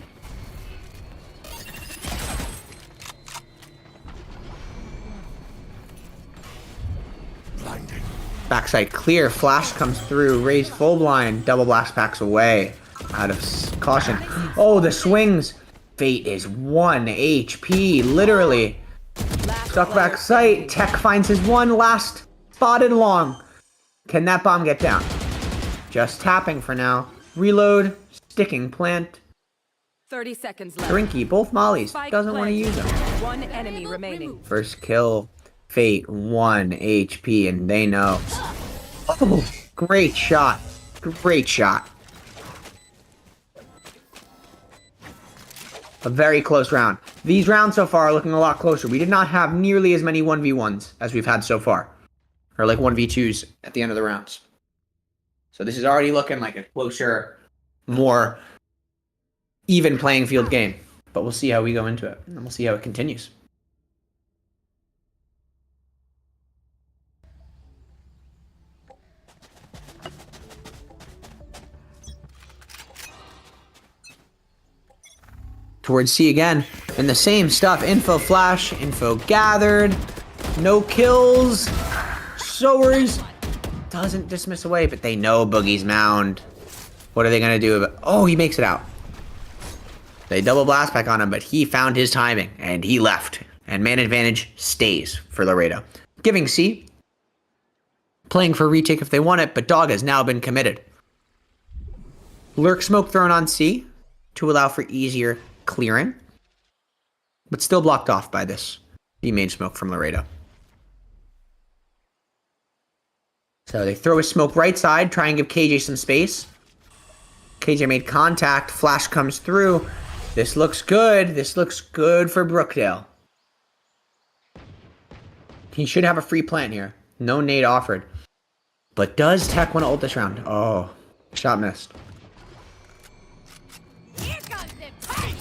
Backside clear. Flash comes through. Raze full blind. Double blast packs away. Out of caution. Oh, the swings. Fate is 1 HP. Literally. Stuck back sight. Tech finds his 1 last. Spotted long. Can that bomb get down? Just tapping for now. Reload. Sticking plant. 30 seconds left. Drinky. Both mollies. Doesn't want to use them. 1 enemy remaining. First kill. Fate 1 HP, and they know. Oh, great shot. Great shot. A very close round. These rounds so far are looking a lot closer. We did not have nearly as many 1v1s as we've had so far. Or like 1v2s at the end of the rounds. So this is already looking like a closer, more even playing field game. But we'll see how we go into it. And we'll see how it continues. Towards C again, and the same stuff. Info flash, info gathered, no kills. Sowers doesn't dismiss away, but they know Boogie's Mound. What are they gonna do? Oh, he makes it out. They double blast back on him, but he found his timing, and he left. And man advantage stays for Laredo. Giving C. Playing for retake if they want it, but Dog has now been committed. Lurk smoke thrown on C to allow for easier clearing, but still blocked off by this B main smoke from Laredo. So they throw a smoke right side, try and give KJ some space. KJ made contact, flash comes through. This looks good. This looks good for Brookdale. He should have a free plant here. No nade offered. But does Tech want to ult this round? Oh, shot missed. Here comes the punch.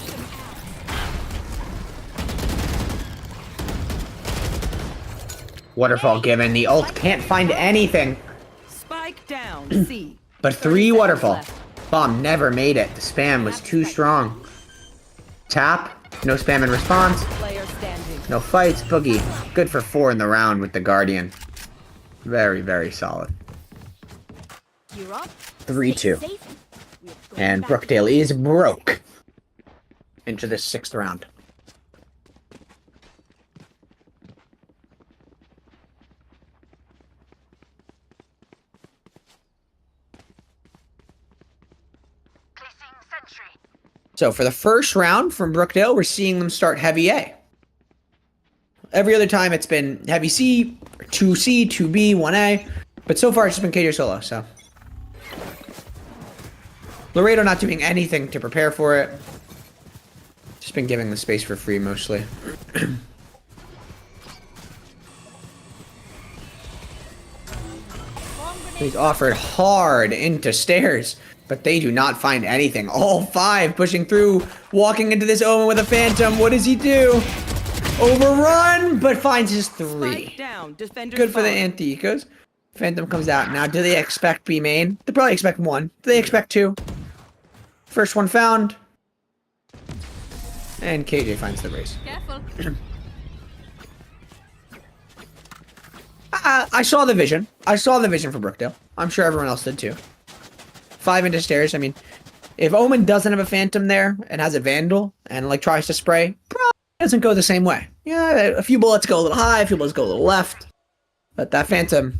Waterfall given. The ult can't find anything. Spike down. C. But 3 waterfall. Bomb never made it. The spam was too strong. Tap. No spam in response. Player standing. No fights. Boogie. Good for 4 in the round with the Guardian. Very, very solid. You're up. 3-2. Safe. We're going And back. Brookdale is broke into the 6th round. So for the first round from Brookdale, we're seeing them start heavy A. Every other time it's been heavy C, 2C, 2B, 1A. But so far it's just been KJ solo, so. Laredo not doing anything to prepare for it. Just been giving the space for free mostly. He's offered hard into stairs, but they do not find anything. All 5 pushing through, walking into this Omen with a Phantom. What does he do? Overrun, but finds his 3. Spike down. Defenders Good for the falling. anti-ecos. Phantom comes out. Now, do they expect B main? They probably expect 1. Do they expect 2? First one found. And KJ finds the race. Careful. I saw the vision. I saw the vision for Brookdale. I'm sure everyone else did too. 5 into stairs. I mean, if Omen doesn't have a Phantom there and has a Vandal and like tries to spray, probably doesn't go the same way. Yeah, a few bullets go a little high, a few bullets go a little left. But that Phantom,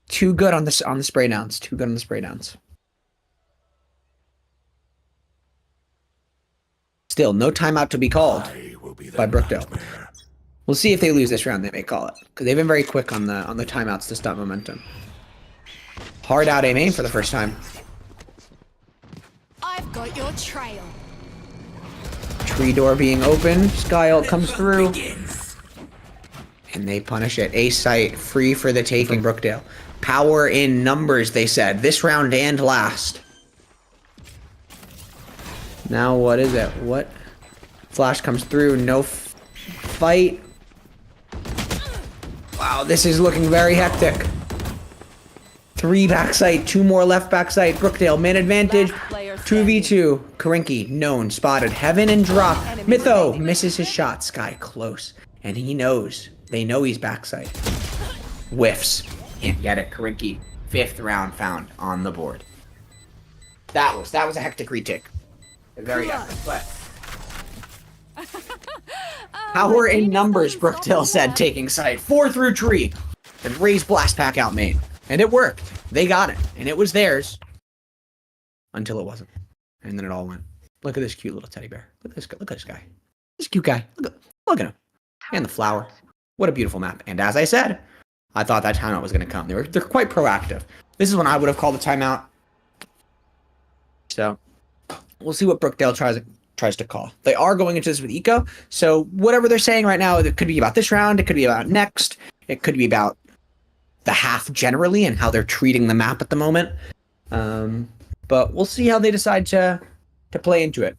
too good on the spray downs. Too good on the spray downs. Still, no timeout to be called by Brookdale. We'll see if they lose this round. They may call it because they've been very quick on the timeouts to stop momentum. Hard out A main for the first time. I've got your trail. Tree door being open. Sky ult comes through. And they punish it. A site free for the taking, Brookdale. Power in numbers, they said. This round and last. Now what is it? What? Flash comes through. No fight. Wow, this is looking very hectic. 3 backside, 2 more left backside. Brookdale, man advantage. 2v2. Karinki, known, spotted. Heaven and drop. Mytho misses his shot. Sky close. And he knows. They know he's backside. Whiffs. Can't get it. Karinki, 5th round found on the board. That was a hectic retake. Very hectic, but power in numbers, Brookdale said, taking side. 4 through tree. And raise blast pack out main. And it worked. They got it. And it was theirs. Until it wasn't. And then it all went. Look at this cute little teddy bear. Look at this guy. This cute guy. Look at him. And the flower. What a beautiful map. And as I said, I thought that timeout was going to come. They're quite proactive. This is when I would have called the timeout. So we'll see what Brookdale tries to call. They are going into this with eco. So whatever they're saying right now, it could be about this round. It could be about next. It could be about the half generally and how they're treating the map at the moment. But we'll see how they decide to play into it.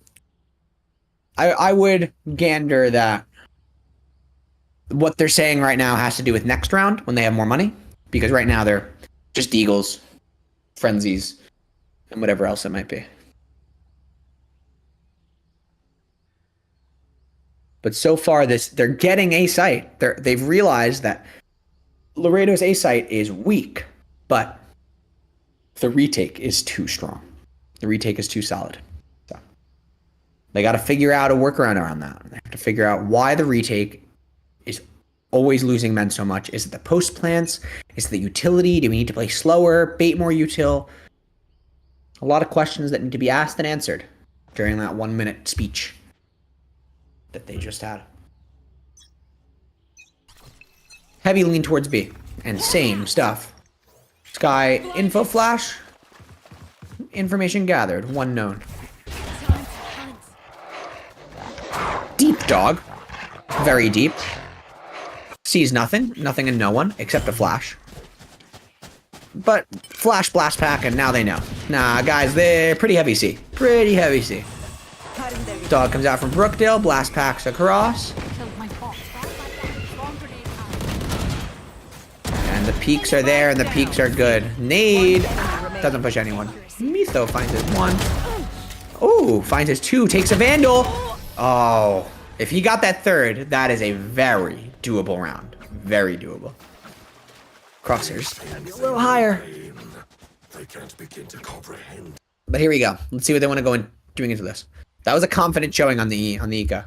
I would gander that what they're saying right now has to do with next round when they have more money. Because right now they're just Eagles, Frenzies, and whatever else it might be. But so far, they're getting A site. They've realized that Laredo's A site is weak, but the retake is too strong. The retake is too solid. So they got to figure out a workaround around that. They have to figure out why the retake is always losing men so much. Is it the post plants? Is it the utility? Do we need to play slower, bait more util? A lot of questions that need to be asked and answered during that 1-minute speech that they just had. Heavy lean towards B. And same stuff. Sky, info flash. Information gathered. 1 known. Deep dog. Very deep. Sees nothing. Nothing and no one except a flash. But flash blast pack, and now they know. Nah, guys, they're pretty heavy C. Pretty heavy C. Dog comes out from Brookdale. Blast packs across. Killed my boss. Bomb grenade out. And the peaks are there, and the peaks are good. Nade doesn't push anyone. Mitho finds his 1. Oh, finds his 2. Takes a Vandal. Oh, if he got that 3rd, that is a very doable round. Very doable. Crosshairs. A little higher. They can't begin to comprehend. But here we go. Let's see what they want to go in doing into this. That was a confident showing on the eco.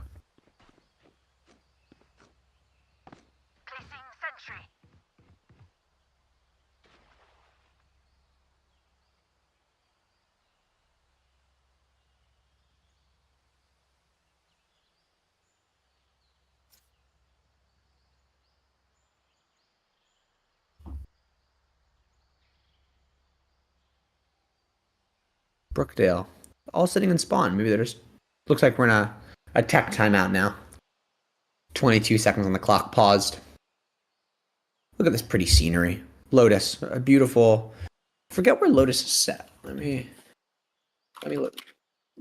Brookdale. All sitting in spawn. Maybe they're just... Looks like we're in a tech timeout now. 22 seconds on the clock. Paused. Look at this pretty scenery. Lotus. A beautiful... Forget where Lotus is set. Let me look.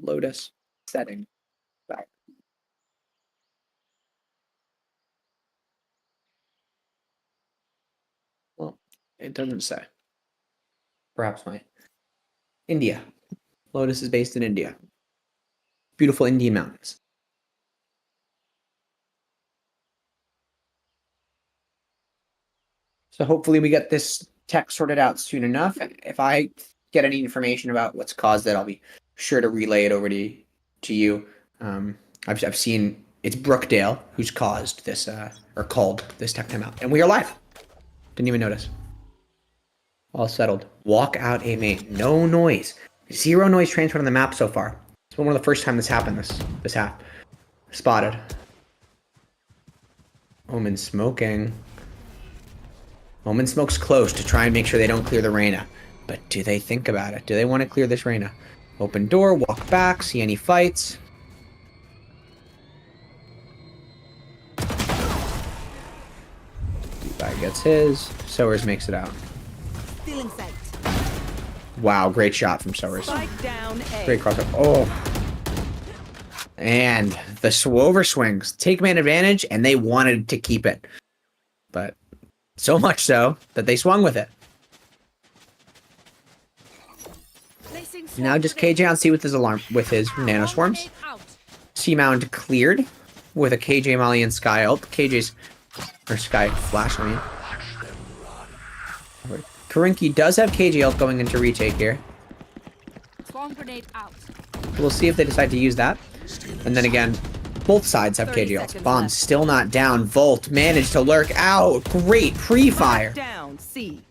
Lotus. Setting. Back. Well, it doesn't say. Perhaps my... India. Lotus is based in India. Beautiful Indian mountains. So hopefully we get this tech sorted out soon enough. If I get any information about what's caused it, I'll be sure to relay it over to you. I've seen it's Brookdale who's caused this or called this tech timeout, and we are live. Didn't even notice. All settled. Walk out A main. No noise. 0 noise transferred on the map so far. It's been one of the first time this happened this half. Spotted. Omen smoking. Omen smokes close to try and make sure they don't clear the Reyna. But do they think about it? Do they want to clear this Reyna? Open door, walk back, see any fights. Guy gets his. Sowers makes it out. Stealing sight. Wow, great shot from Sowers. Spike down A. Great crossover. Oh. And the Swover swings. Take man advantage, and they wanted to keep it. But so much so that they swung with it. Now just KJ on C with his nano swarms. C mount cleared with a KJ Molly and Sky ult. KJ's or Sky Flash, I mean. Karinki does have KJ ult going into retake here. Bomb grenade out. We'll see if they decide to use that. And then again, both sides have 30 KJ ult. seconds Bomb's left. still not down. Volt managed to lurk out. Great pre-fire. Down C.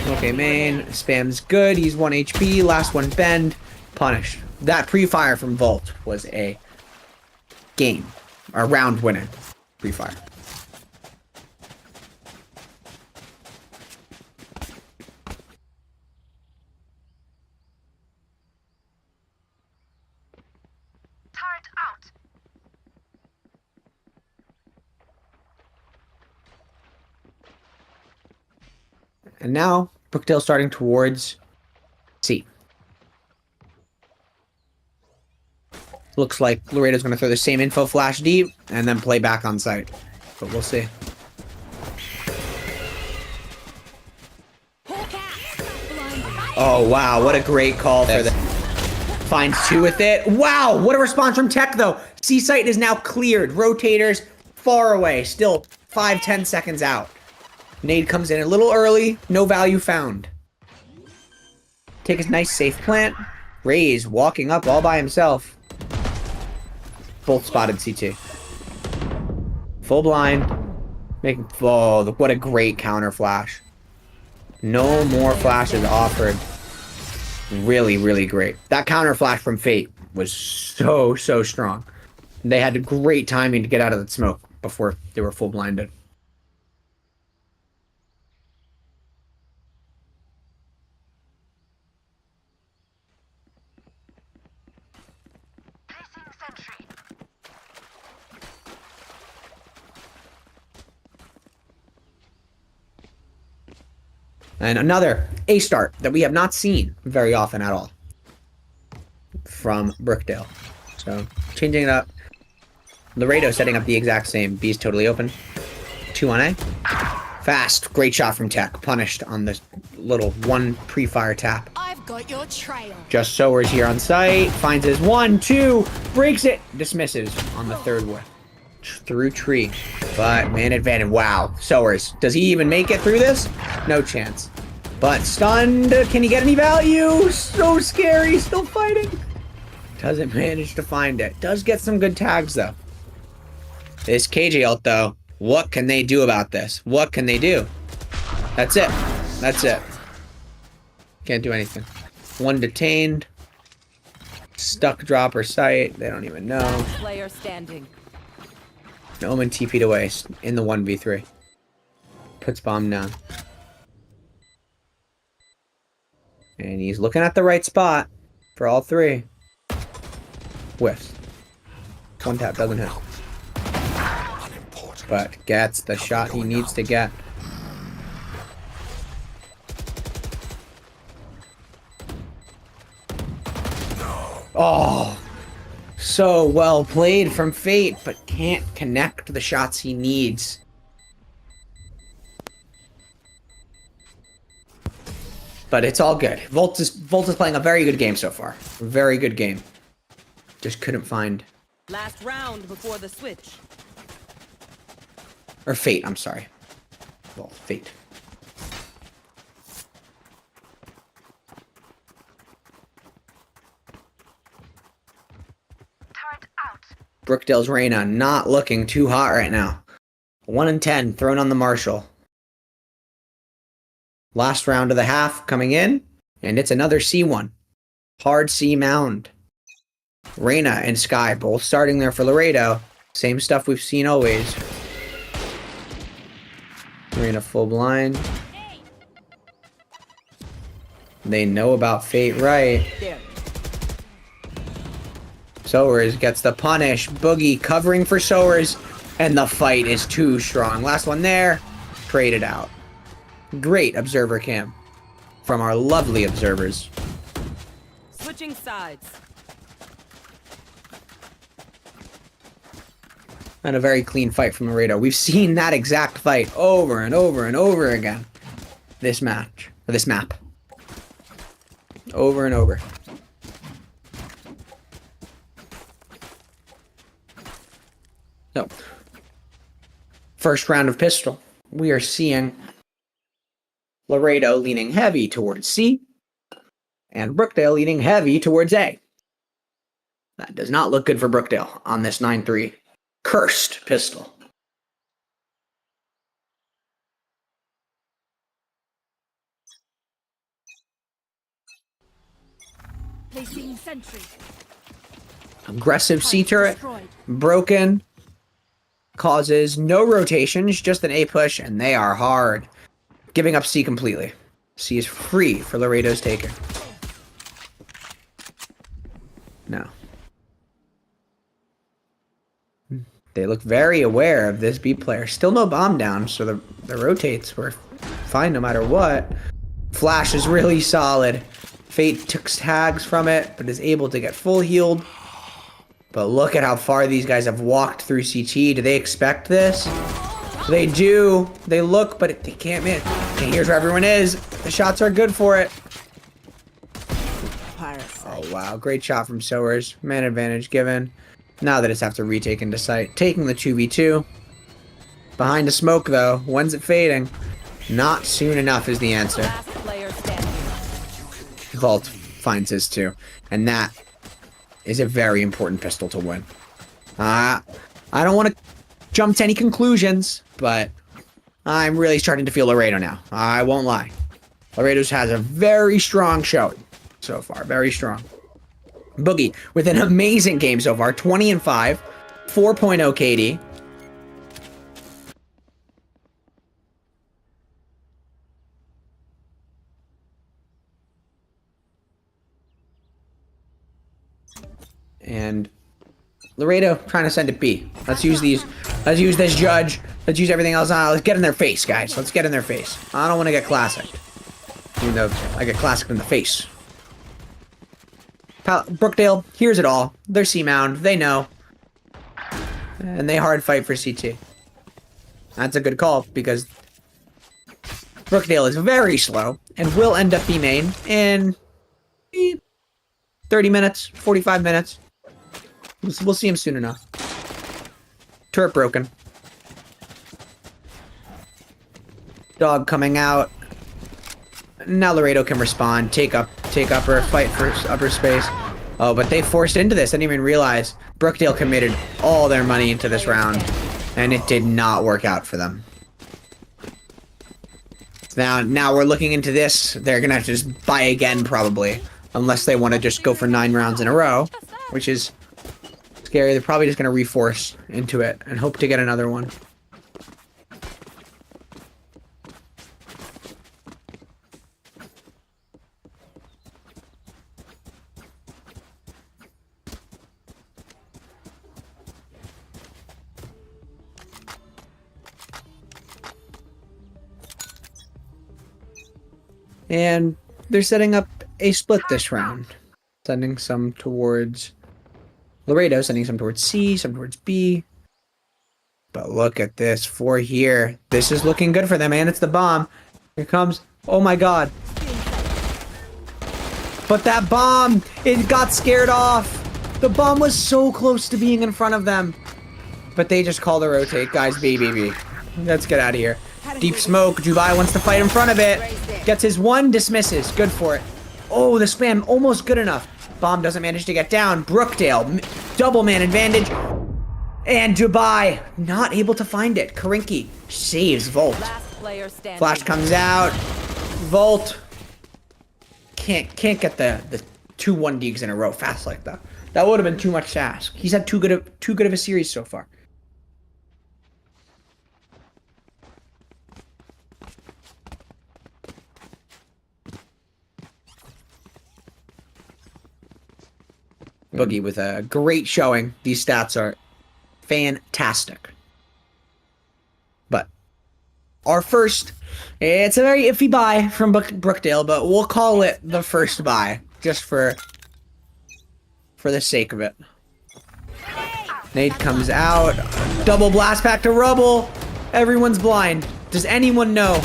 Okay, main. Spam's good. He's 1 HP. Last one bend. Punished. That pre-fire from Volt was a game. A round winner. Pre-fire. And now, Brookdale starting towards C. Looks like Laredo's going to throw the same info flash deep and then play back on site. But we'll see. Oh, wow. What a great call for that. Finds 2 with it. Wow. What a response from Tech, though. C site is now cleared. Rotators far away. Still 5-10 seconds out. Nade comes in a little early. No value found. Take his nice safe plant. Raze walking up all by himself. Both spotted CT. Full blind. Making... Oh, what a great counter flash. No more flashes offered. Really, really great. That counter flash from Fate was so strong. They had great timing to get out of the smoke before they were full blinded. And another A start that we have not seen very often at all from Brookdale. So, changing it up. Laredo setting up the exact same. B's totally open. 2 on A. Fast. Great shot from Tech. Punished on this little one pre-fire tap. I've got your trail. Just Sowers here on site. Finds his 1, 2. Breaks it. Dismisses on the third one. Through tree. But man advantage. Wow. Sowers. Does he even make it through this? No chance. But stunned. Can he get any value? So scary. Still fighting. Doesn't manage to find it. Does get some good tags though. This KJ ult though. What can they do about this? What can they do? That's it. That's it. Can't do anything. 1 detained. Stuck dropper site. They don't even know. Player standing. Omen TP'd away in the 1v3. Puts bomb down. And he's looking at the right spot for all 3. Whiffs. 1 tap doesn't hit. But gets the shot he needs to get. Oh, so well played from Fate, but can't connect the shots he needs. But it's all good. Volt is playing a very good game so far. Very good game. Just couldn't find. Last round before the switch. Or Fate, I'm sorry. Well, Fate. Brookdale's Reyna not looking too hot right now. 1 in 10 thrown on the Marshall. Last round of the half coming in, and it's another C1. Hard C mound. Reyna and Sky both starting there for Laredo. Same stuff we've seen always. Reyna full blind. They know about Fate, right? There. Sowers gets the punish. Boogie covering for Sowers. And the fight is too strong. Last one there. Traded out. Great observer cam from our lovely observers. Switching sides. And a very clean fight from Laredo. We've seen that exact fight over and over and over again. This match. Or this map. Over and over. So, first round of pistol. We are seeing Laredo leaning heavy towards C. And Brookdale leaning heavy towards A. That does not look good for Brookdale on this 9-3. Cursed pistol. Placing sentry. Aggressive C turret. Destroyed. Broken. Causes no rotations, just an A push, and they are hard. Giving up C completely. C is free for Laredo's taker. No. They look very aware of this B player. Still no bomb down, so the rotates were fine no matter what. Flash is really solid. Fate took tags from it, but is able to get full healed. But look at how far these guys have walked through CT. Do they expect this? They do. They look, but they can't miss. And here's where everyone is. The shots are good for it. Oh, wow. Great shot from Sowers. Man advantage given. Now they just have to retake into sight. Taking the 2v2. Behind the smoke, though. When's it fading? Not soon enough is the answer. Last player standing. Vault finds his too. And that is a very important pistol to win. I don't want to jump to any conclusions, but I'm really starting to feel Laredo now. I won't lie. Laredo's has a very strong showing so far. Very strong. Boogie with an amazing game so far. 20 and 5. 4.0 KD. And Laredo trying to send it B. Let's use these. Let's use this judge. Let's use everything else. Let's get in their face, guys. Let's get in their face. I don't want to get classic. Even though I get classic in the face. Brookdale hears it all. They're C-mound. They know. And they hard fight for CT. That's a good call because Brookdale is very slow and will end up B main in 30 minutes, 45 minutes. We'll see him soon enough. Turret broken. Dog coming out. Now Laredo can respond, take upper, fight for upper space. Oh, but they forced into this. I didn't even realize Brookdale committed all their money into this round, and it did not work out for them. Now we're looking into this. They're gonna have to just buy again probably, unless they want to just go for 9 rounds in a row, which is scary. They're probably just gonna reforce into it and hope to get another one. And they're setting up a split this round. Sending some towards Laredo, sending some towards C, some towards B. But look at this, 4 here. This is looking good for them, and it's the bomb. Here comes, oh my god. But that bomb, it got scared off. The bomb was so close to being in front of them. But they just call the rotate, guys, B. Let's get out of here. Deep smoke, Dubai wants to fight in front of it. Gets his one, dismisses, good for it. Oh, the spam, almost good enough. Bomb doesn't manage to get down. Brookdale, double man advantage. And Dubai, not able to find it. Karinki saves Volt. Flash comes out. Volt can't get the 2-1 digs in a row fast like that. That would have been too much to ask. He's had too good of a series so far. Boogie with a great showing. These stats are fantastic. But our first, it's a very iffy buy from Brookdale, but we'll call it the first buy just for the sake of it. Nade comes out. Double blast back to rubble. Everyone's blind. Does anyone know?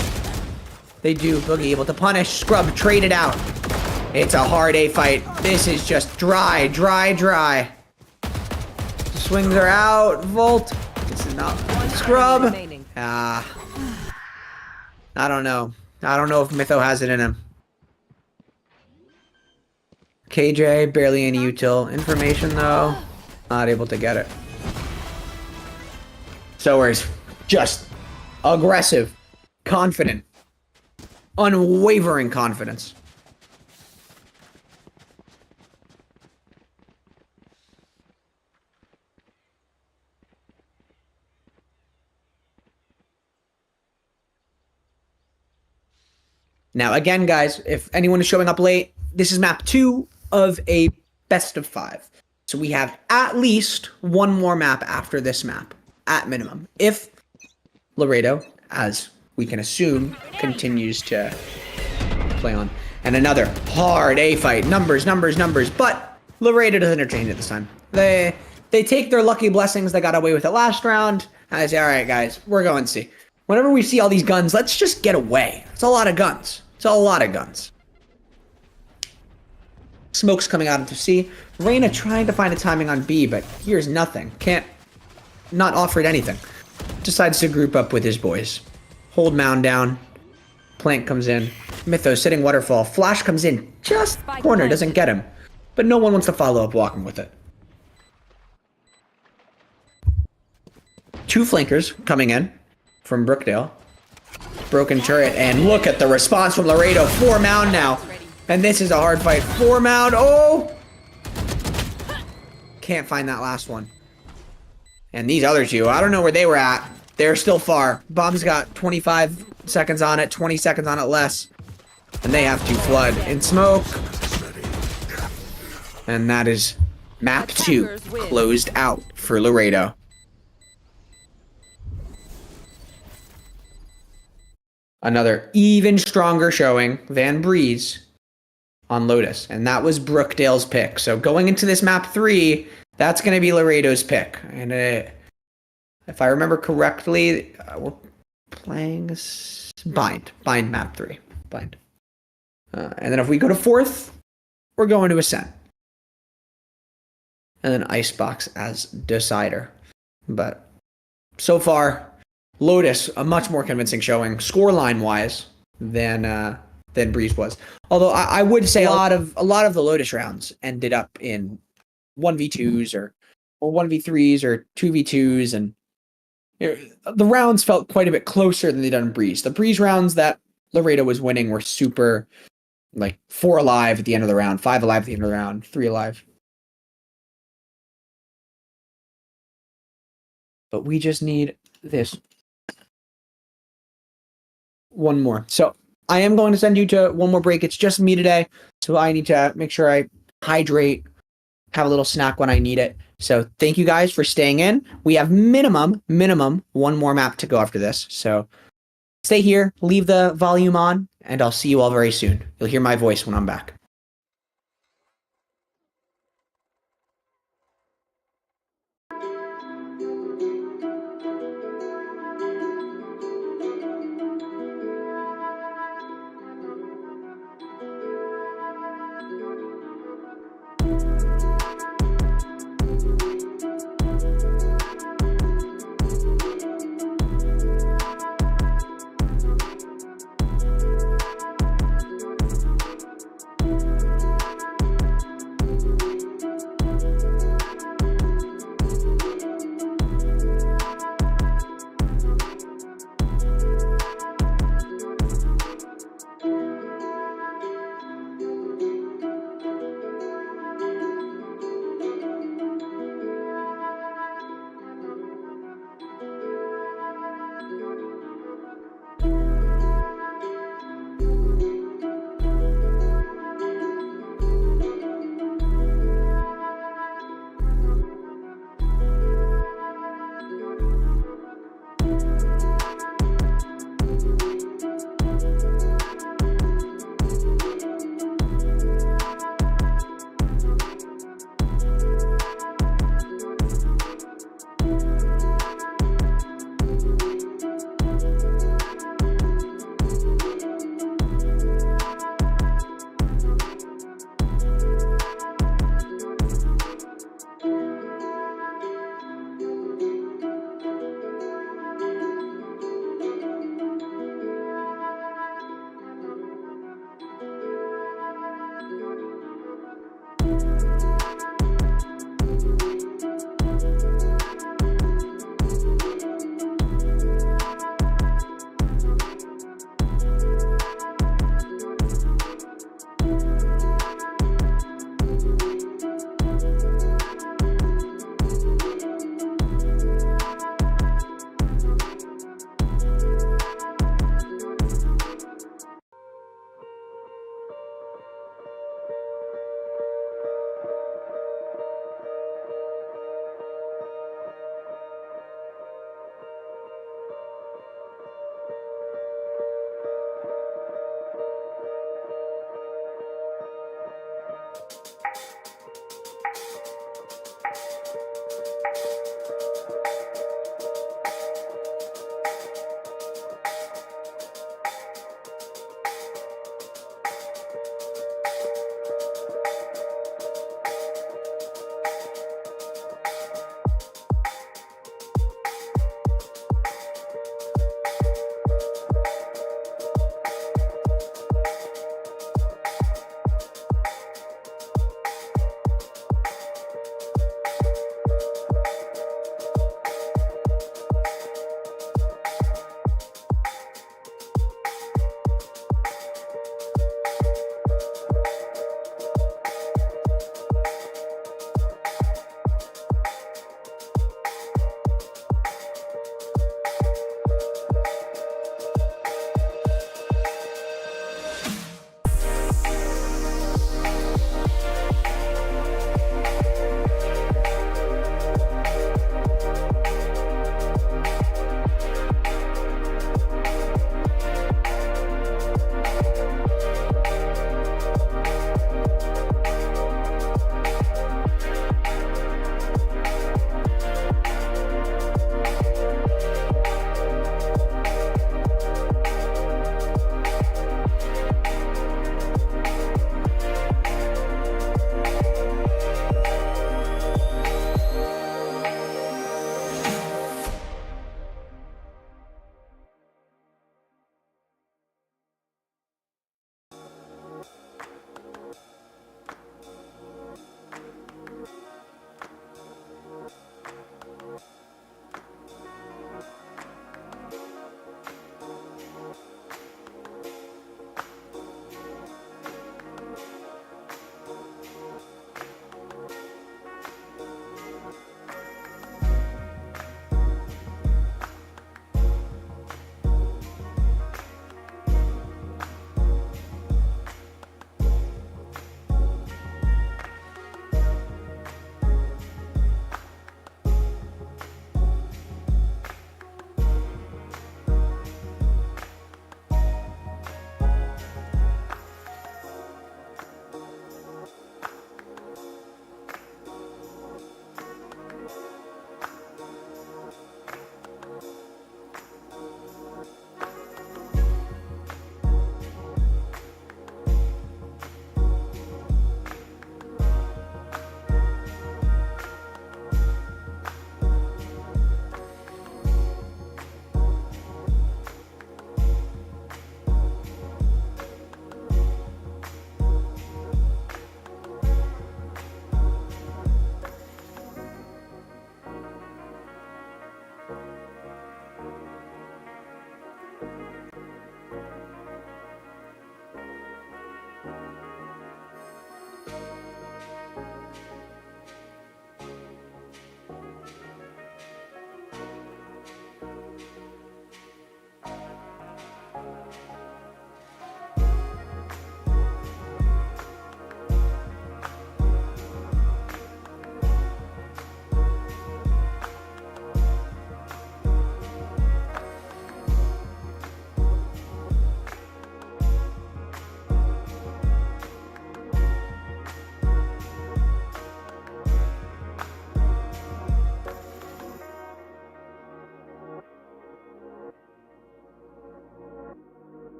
They do. Boogie able to punish. Scrub traded out. It's a hard A fight. This is just dry. Swings are out. Volt. This is not Scrub. I don't know. I don't know if Mytho has it in him. KJ, barely any util. Information though, not able to get it. Soers, just aggressive, confident, unwavering confidence. Now, again, guys, if anyone is showing up late, this is map 2 of a best of 5. So we have at least one more map after this map, at minimum. If Laredo, as we can assume, continues to play on. And another hard A fight. Numbers. But Laredo doesn't entertain it this time. They take their lucky blessings. They got away with it last round. And I say, all right, guys, we're going C. Whenever we see all these guns, let's just get away. It's a lot of guns. Smoke's coming out into C. Reyna trying to find a timing on B, but here's nothing. Not offered anything. Decides to group up with his boys. Hold mound down. Plant comes in. Mythos sitting waterfall. Flash comes in. Just corner. Doesn't get him. But no one wants to follow up walking with it. 2 flankers coming in from Brookdale. Broken turret, and look at the response from Laredo. 4 mound now. And this is a hard fight. 4 mound. Oh! Can't find that last one. And these other 2, I don't know where they were at. They're still far. Bomb's got 25 seconds on it, 20 seconds on it less. And they have to flood in smoke. And that is map 2 closed out for Laredo. another even stronger showing than Breeze on Lotus, and that was Brookdale's pick. So going into this map 3, that's going to be Laredo's pick. And if I remember correctly, we're playing Bind map 3. Bind. And then if we go to 4th, we're going to Ascent. And then Icebox as decider. But so far, Lotus, a much more convincing showing, scoreline-wise, than Breeze was. Although I would say a lot of the Lotus rounds ended up in 1v2s or 1v3s or 2v2s, and the rounds felt quite a bit closer than they done in Breeze. The Breeze rounds that Laredo was winning were super, like 4 alive at the end of the round, 5 alive at the end of the round, 3 alive. But we just need this one more. So I am going to send you to one more break. It's just me today, so I need to make sure I hydrate, have a little snack when I need it. So thank you guys for staying in. We have minimum one more map to go after this. So stay here, leave the volume on, and I'll see you all very soon. You'll hear my voice when I'm back.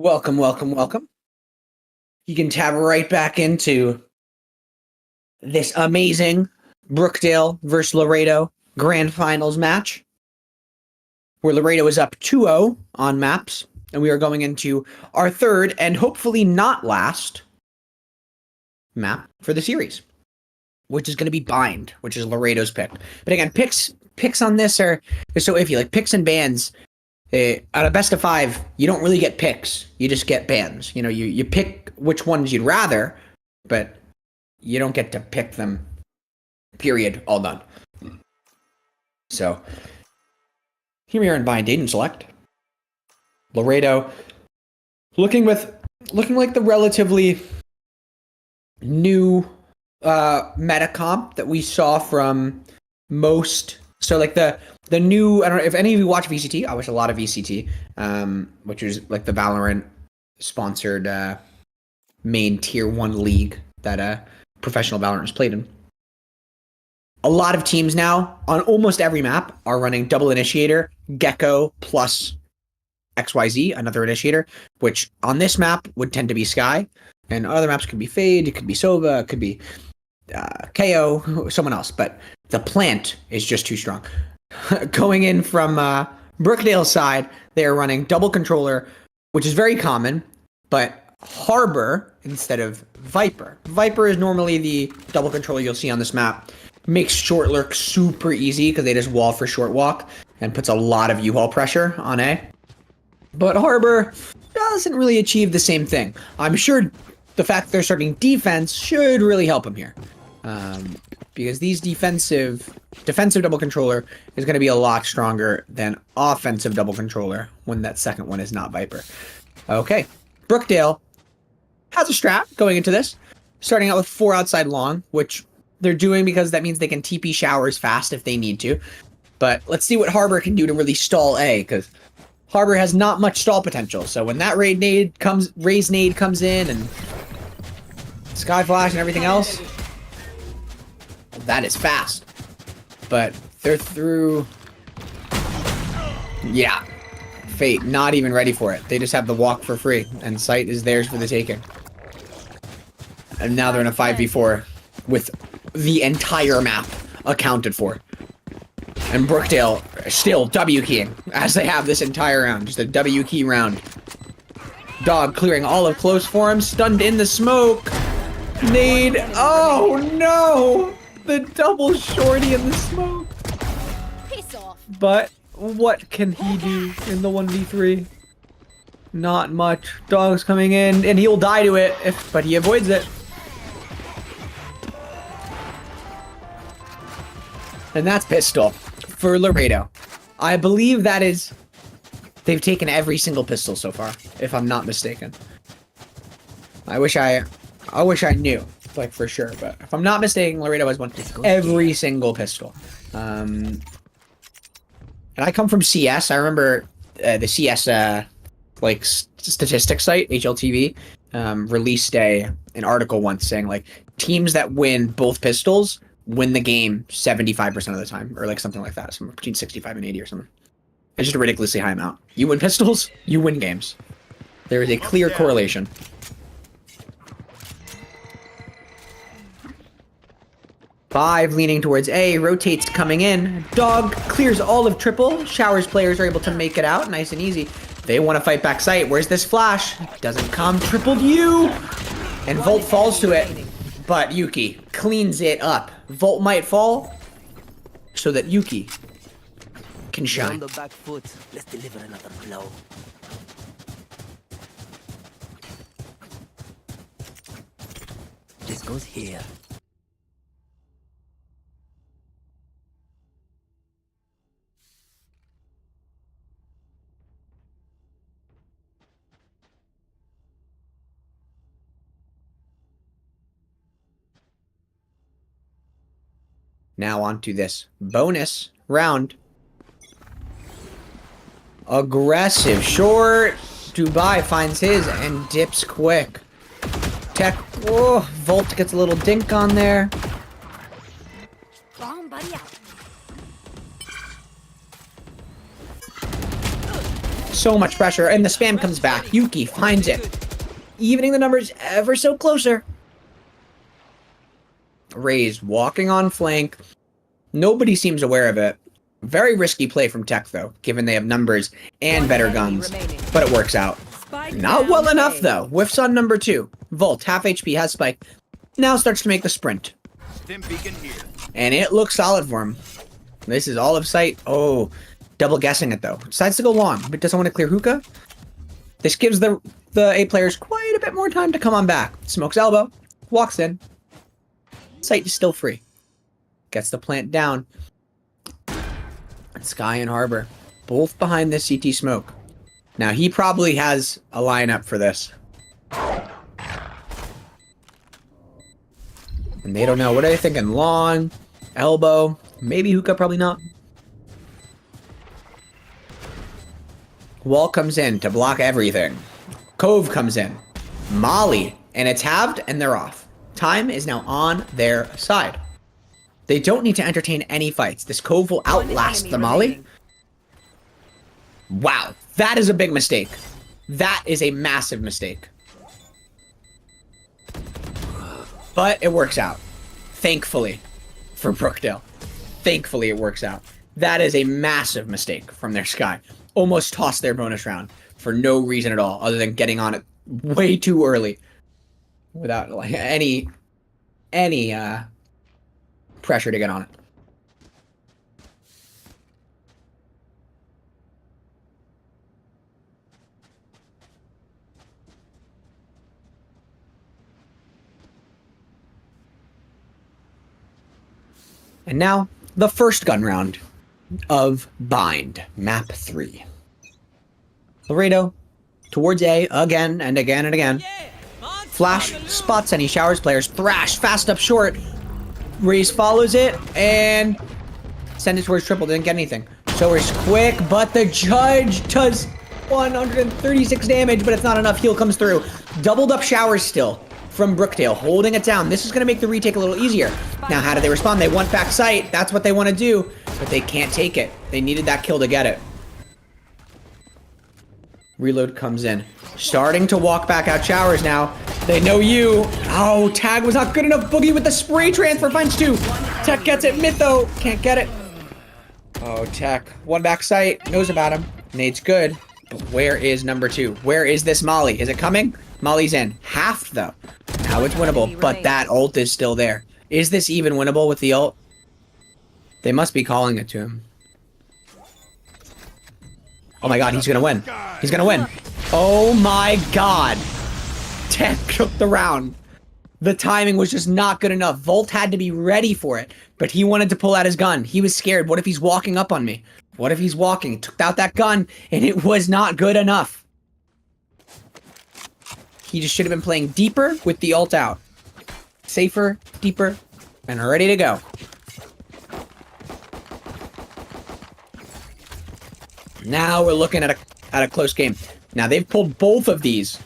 Welcome, welcome, welcome. You can tab right back into this amazing Brookdale versus Laredo Grand Finals match, where Laredo is up 2-0 on maps, and we are going into our third and hopefully not last map for the series, which is going to be Bind, which is Laredo's pick. But again, picks on this are so iffy. Like picks and bans, out of best of 5, you don't really get picks. You just get bans. You know, you pick which ones you'd rather, but you don't get to pick them. Period. All done. So here we are in Bind Date and Select. Laredo looking like the relatively new meta comp that we saw from most. So like the new, I don't know if any of you watch VCT. I watch a lot of VCT, which is like the Valorant sponsored main tier 1 league that professional Valorant is played in. A lot of teams now on almost every map are running double initiator, Gecko plus XYZ, another initiator, which on this map would tend to be Sky, and other maps could be Fade, it could be Sova, it could be KO, someone else, but the plant is just too strong. Going in from Brookdale's side, they are running double controller, which is very common, but Harbor instead of Viper. Viper is normally the double controller you'll see on this map. Makes short lurk super easy because they just wall for short walk and puts a lot of U-haul pressure on A. But Harbor doesn't really achieve the same thing. I'm sure the fact that they're starting defense should really help him here. Because these defensive double controller is going to be a lot stronger than offensive double controller when that second one is not Viper. Okay, Brookdale has a strat going into this, starting out with 4 outside long, which they're doing because that means they can TP showers fast if they need to. But let's see what Harbor can do to really stall A, because Harbor has not much stall potential. So when that raise nade comes in and Sky Flash and everything else, that is fast. But they're through. Yeah. Fate, not even ready for it. They just have the walk for free, and Sight is theirs for the taking. And now they're in a 5v4 with the entire map accounted for. And Brookdale still W keying as they have this entire round. Just a W key round. Dog clearing all of close for him. Stunned in the smoke. Nade. Oh no! The double shorty in the smoke. Piss off. But what can he do in the 1v3? Not much. Dog's coming in and he'll die to it, but he avoids it. And that's pistol for Laredo. I believe that is... They've taken every single pistol so far, if I'm not mistaken. I wish I knew, like, for sure. But if I'm not mistaken, Laredo has won every single pistol. And I come from CS. I remember the CS, like, statistics site, HLTV, released an article once saying, like, teams that win both pistols win the game 75% of the time, or like something like that, somewhere between 65 and 80 or something. It's just a ridiculously high amount. You win pistols, you win games. There is a clear correlation. Five leaning towards A, rotates coming in. Dog clears all of triple. Showers players are able to make it out nice and easy. They want to fight back Sight. Where's this flash? Doesn't come. Tripled you! And Volt falls to it. But Yuki cleans it up. Volt might fall so that Yuki can On shine. the back foot, let's deliver another blow. This goes here. Now on to this bonus round. Aggressive. Short. Dubai finds his and dips quick. Tech. Whoa. Volt gets a little dink on there. Bomb buddy out. So much pressure, and the spam comes back. Yuki finds it, evening the numbers ever so closer. Raze walking on flank. Nobody seems aware of it. Very risky play from Tech, though, given they have numbers and better guns. But it works out. Not well enough, though. Whiffs on number 2. Volt, half HP, has Spike. Now starts to make the sprint. And it looks solid for him. This is all of sight. Oh, double guessing it, though. Decides to go long, but doesn't want to clear hookah. This gives the A players quite a bit more time to come on back. Smokes elbow. Walks in. Sight is still free. Gets the plant down. And Sky and Harbor, both behind this CT smoke. Now, he probably has a lineup for this. And they don't know. What are they thinking? Long, elbow, maybe hookah, probably not. Wall comes in to block everything. Cove comes in. Molly, and it's halved, and they're off. Time is now on their side. They don't need to entertain any fights. This Cove will outlast the Molly. Wow, that is a big mistake. That is a massive mistake. But it works out. Thankfully, for Brookdale. Thankfully, it works out. That is a massive mistake from their Sky. Almost tossed their bonus round for no reason at all, other than getting on it way too early. Without like any pressure to get on it. And now, the first gun round of Bind, map 3. Laredo, towards A, again and again and again. Flash, spots any showers players. Thrash, fast up short. Raze follows it, and send it towards triple. Didn't get anything. Sower's quick, but the judge does 136 damage, but it's not enough. Heal comes through. Doubled up showers still from Brookdale, holding it down. This is going to make the retake a little easier. Now, how do they respond? They want back sight. That's what they want to do, but they can't take it. They needed that kill to get it. Reload comes in. Starting to walk back out showers now. They know you. Oh, tag was not good enough. Boogie with the spray transfer finds 2. Tech gets it. Mytho can't get it. Oh, Tech. One back sight. Knows about him. Nade's good. But where is number 2? Where is this Molly? Is it coming? Molly's in. Half, though. Now it's winnable, but that ult is still there. Is this even winnable with the ult? They must be calling it to him. Oh my god, he's gonna win. He's gonna win. Oh my god. Tech took the round. The timing was just not good enough. Volt had to be ready for it, but he wanted to pull out his gun. He was scared. What if he's walking up on me? What if he's walking? Took out that gun, and it was not good enough. He just should have been playing deeper with the ult out. Safer, deeper, and ready to go. Now we're looking at a close game. Now they've pulled both of these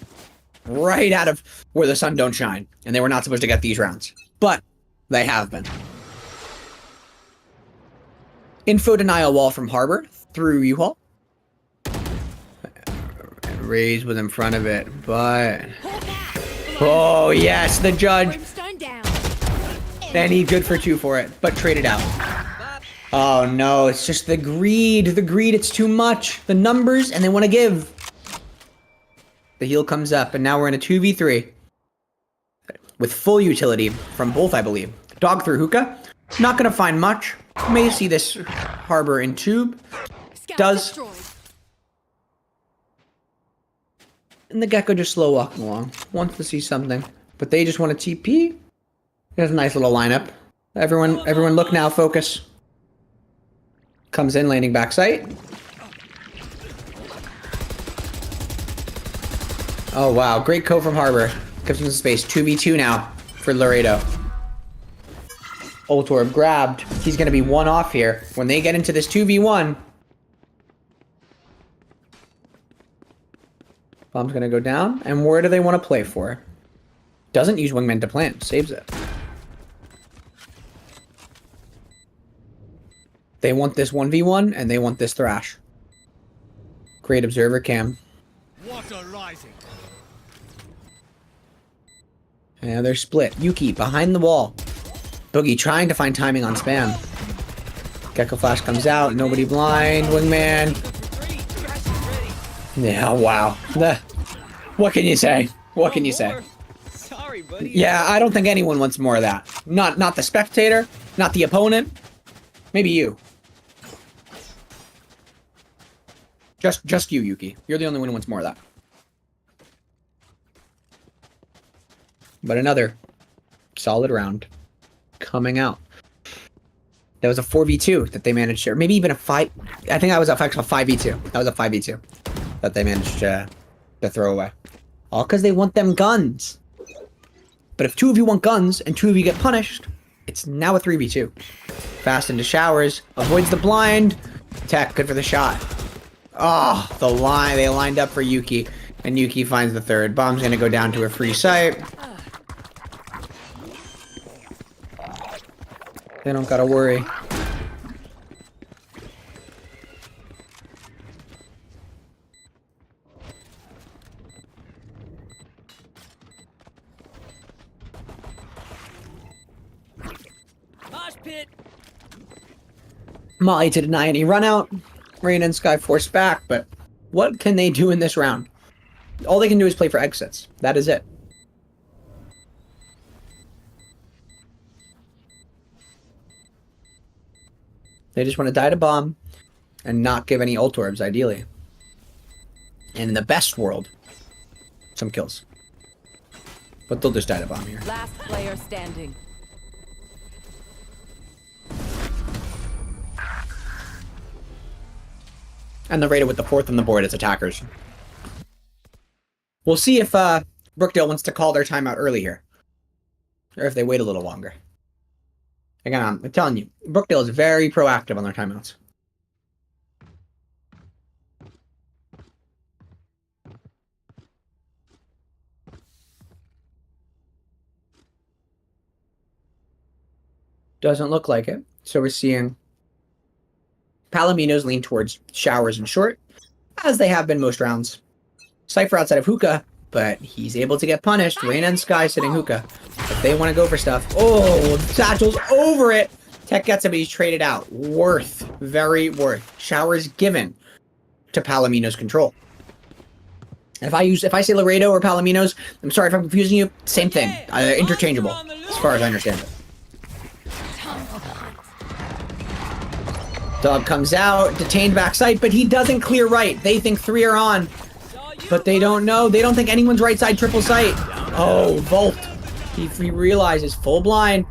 right out of where the sun don't shine, and they were not supposed to get these rounds, but they have been. Info denial wall from Harbor through U-Haul. Raze was in front of it, but oh yes, the judge. And he's good for 2 for it, but traded out. Oh no, it's just the greed. The greed, it's too much. The numbers, and they want to give. The heal comes up, and now we're in a 2v3. With full utility from both, I believe. Dog through hookah. Not going to find much. May see this Harbor in tube. Does. And the Gecko just slow walking along. Wants to see something. But they just want to TP. There's a nice little lineup. Everyone look now, focus. Comes in, landing back sight. Oh wow, great code from Harbor. Gives him some space. 2v2 now for Laredo. Ult Orb grabbed. He's going to be 1 off here. When they get into this 2v1. Bomb's going to go down. And where do they want to play for? Doesn't use Wingman to plant. Saves it. They want this 1v1, and they want this Thrash. Great observer cam. Water rising. Yeah, they're split. Yuki behind the wall. Boogie trying to find timing on spam. Gecko Flash comes out. Nobody blind. Wingman. Yeah, wow. What can you say? What can you say? Sorry, buddy. Yeah, I don't think anyone wants more of that. Not the spectator, not the opponent. Maybe you. Just you, Yuki. You're the only one who wants more of that. But another solid round coming out. That was a 4v2 that they managed to, or maybe even a 5. I think that was a 5v2. That was a 5v2 that they managed to throw away. All because they want them guns. But if 2 of you want guns and 2 of you get punished, it's now a 3v2. Fast into showers, avoids the blind. Tech, good for the shot. Oh, the line, they lined up for Yuki, and Yuki finds the third. Bomb's gonna go down to a free site. They don't gotta worry. Mosh pit. Molly to deny any run out. Rain and Sky forced back, but what can they do in this round? All they can do is play for exits. That is it. They just want to die to bomb and not give any ult orbs, ideally. And in the best world, some kills. But they'll just die to bomb here. Last player standing. And the Laredo with the 4th on the board as attackers. We'll see if Brookdale wants to call their timeout early here. Or if they wait a little longer. Again, I'm telling you, Brookdale is very proactive on their timeouts. Doesn't look like it. So we're seeing Palominos lean towards showers and short, as they have been most rounds. Cypher outside of hookah, but he's able to get punished. Rain and Sky sitting hookah. If they want to go for stuff. Oh, Satchel's over it. Tech gets him, but he's traded out. Worth. Very worth. Showers given to Palomino's control. If I say Laredo or Palominos, I'm sorry if I'm confusing you. Same thing. Interchangeable, as far as I understand it. Dog comes out, detained backside, but he doesn't clear right. They think 3 are on, but they don't know. They don't think anyone's right side triple sight. Oh, Volt. He realizes full blind,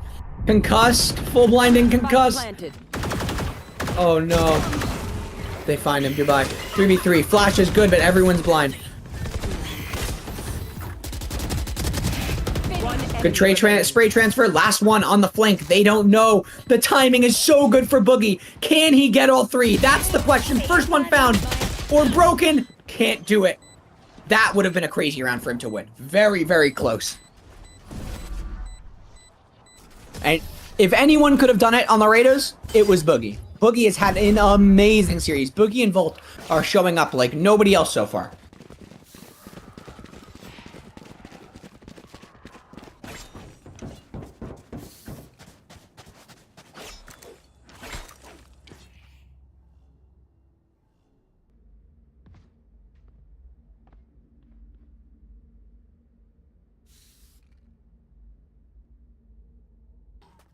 concussed, full blind and concussed. Oh no. They find him. Goodbye. 3v3. Flash is good, but everyone's blind. Good spray transfer. Last one on the flank. They don't know. The timing is so good for Boogie. Can he get all 3? That's the question. First one found or broken. Can't do it. That would have been a crazy round for him to win. Very, very close. And if anyone could have done it on the Laredos, it was Boogie. Boogie has had an amazing series. Boogie and Volt are showing up like nobody else so far.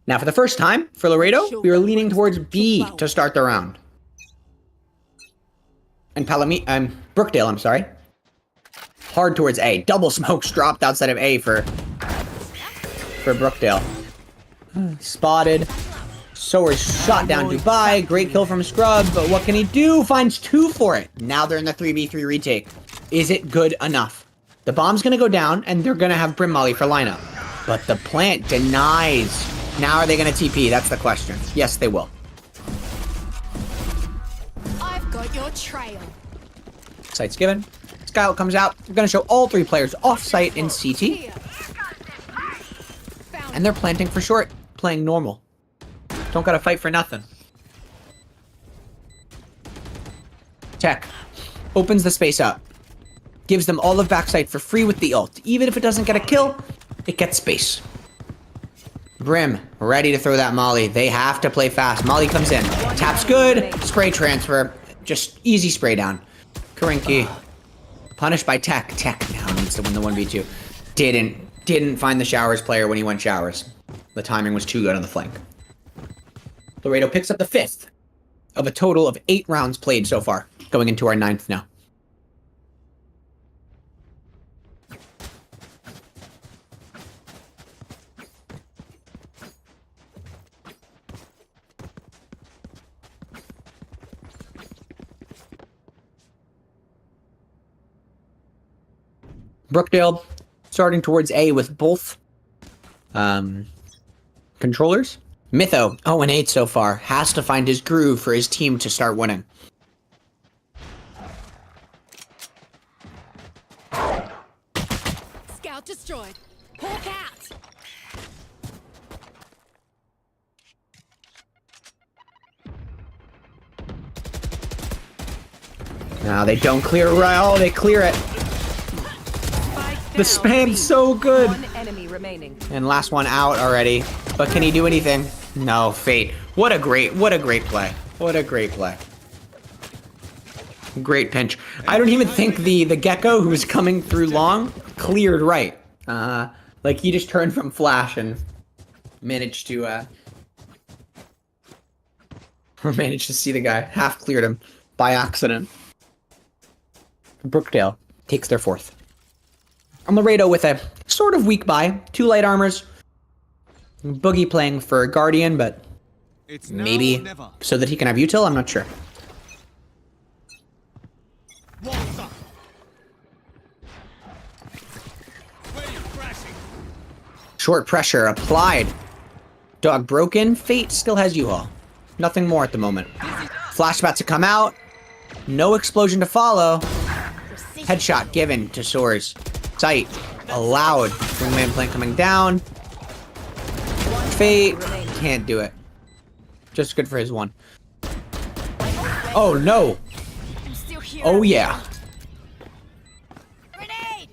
Now, for the first time, for Laredo, we were leaning towards B to start the round. And Brookdale, I'm sorry. Hard towards A. Double smokes dropped outside of A for Brookdale. Spotted. Sower's shot down Dubai. Great kill from Scrub, but what can he do? Finds 2 for it. Now they're in the 3v3 retake. Is it good enough? The bomb's gonna go down, and they're gonna have Brim Molly for lineup. But the plant denies. Now are they going to TP? That's the question. Yes, they will. I've got your trail. Site's given. Skylt comes out. They're going to show all 3 players off-site in CT. And they're planting for short. Playing normal. Don't got to fight for nothing. Tech. opens the space up. Gives them all of backside for free with the ult. Even if it doesn't get a kill, it gets space. Brim, ready to throw that molly. They have to play fast. Molly comes in. Taps good. Spray transfer. Just easy spray down. Karinki. Punished by Tech. Tech now needs to win the 1v2. Didn't find the Showers player when he went Showers. The timing was too good on the flank. Laredo picks up the 5th of a total of 8 rounds played so far. Going into our 9th now. Brookdale starting towards A with both controllers. Mytho, 0-8 so far, has to find his groove for his team to start winning. Scout destroyed. Hawk out. No, they don't clear it. Oh, they clear it. The spam's so good. One enemy remaining. And last one out already. But can he do anything? No, Fate. What a great play. What a great play. Great pinch. I don't even think the Gecko who was coming through long cleared right. Like he just turned from flash and managed to see the guy. Half cleared him by accident. Brookdale takes their 4th. On Laredo with a sort of weak buy. 2 light armors. Boogie playing for Guardian, but It's maybe so that he can have util, I'm not sure. Short pressure applied. Dog broken. Fate still has U-Haul. Nothing more at the moment. Flash about to come out. No explosion to follow. Headshot given to Soars. Sight allowed. Wingman plant coming down. Fate can't do it. Just good for his 1. Oh no. I'm still here. Oh yeah. Grenade.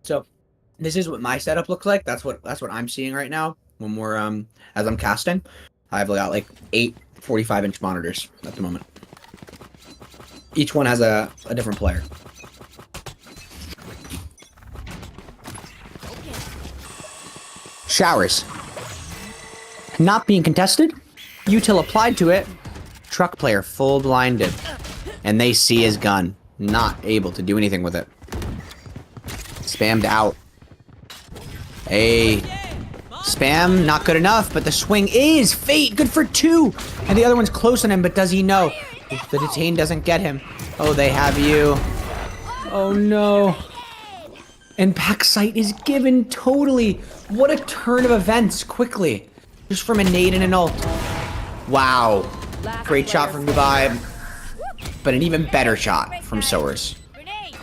So this is what my setup looks like. That's what I'm seeing right now when we're as I'm casting. I've got like 8 45-inch monitors at the moment. Each one has a different player. Showers. Not being contested. Util applied to it. Truck player full blinded. And they see his gun. Not able to do anything with it. Spammed out. A spam, not good enough, but the swing is Fate, good for 2. And the other one's close on him, but does he know? If the detain doesn't get him. Oh, they have you. Oh no. And backside is given totally. What a turn of events quickly. Just from a nade and an ult. Wow. Great shot from Dubai. But an even better shot from Soars. Grenade.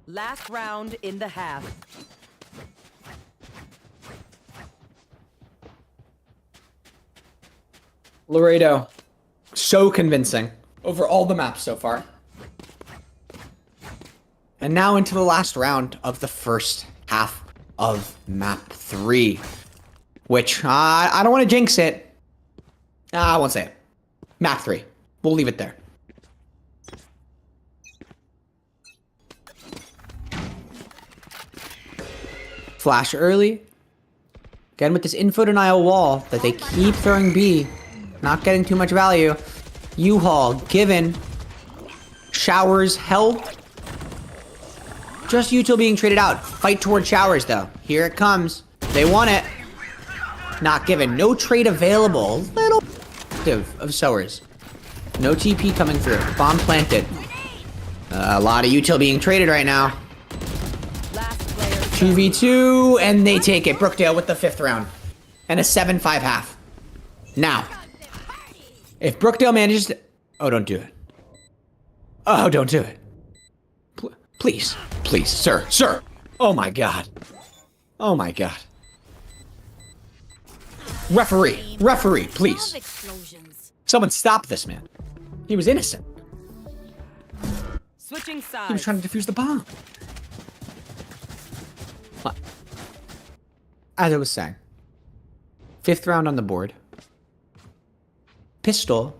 Last round in the half. Laredo. So convincing. Over all the maps so far. And now into the last round of the first half of map 3. Which, I don't want to jinx it. I won't say it. Map 3. We'll leave it there. Flash early. Again with this info denial wall that they keep throwing B. Not getting too much value. U-Haul given. Showers held. Just util being traded out. Fight toward Showers though. Here it comes. They want it. Not given. No trade available. Little of Soars. No TP coming through. Bomb planted. A lot of util being traded right now. Last player. 2v2, and they take it. Brookdale with the 5th round. And a 7-5 half. Now. If Brookdale manages to... Oh, don't do it. Oh, don't do it. Please. Please, sir. Sir! Oh my god. Oh my god. Referee. Referee, please. Explosions. Someone stop this man. He was innocent. Switching sides. He was trying to defuse the bomb. What? As I was saying. 5th round on the board. Pistol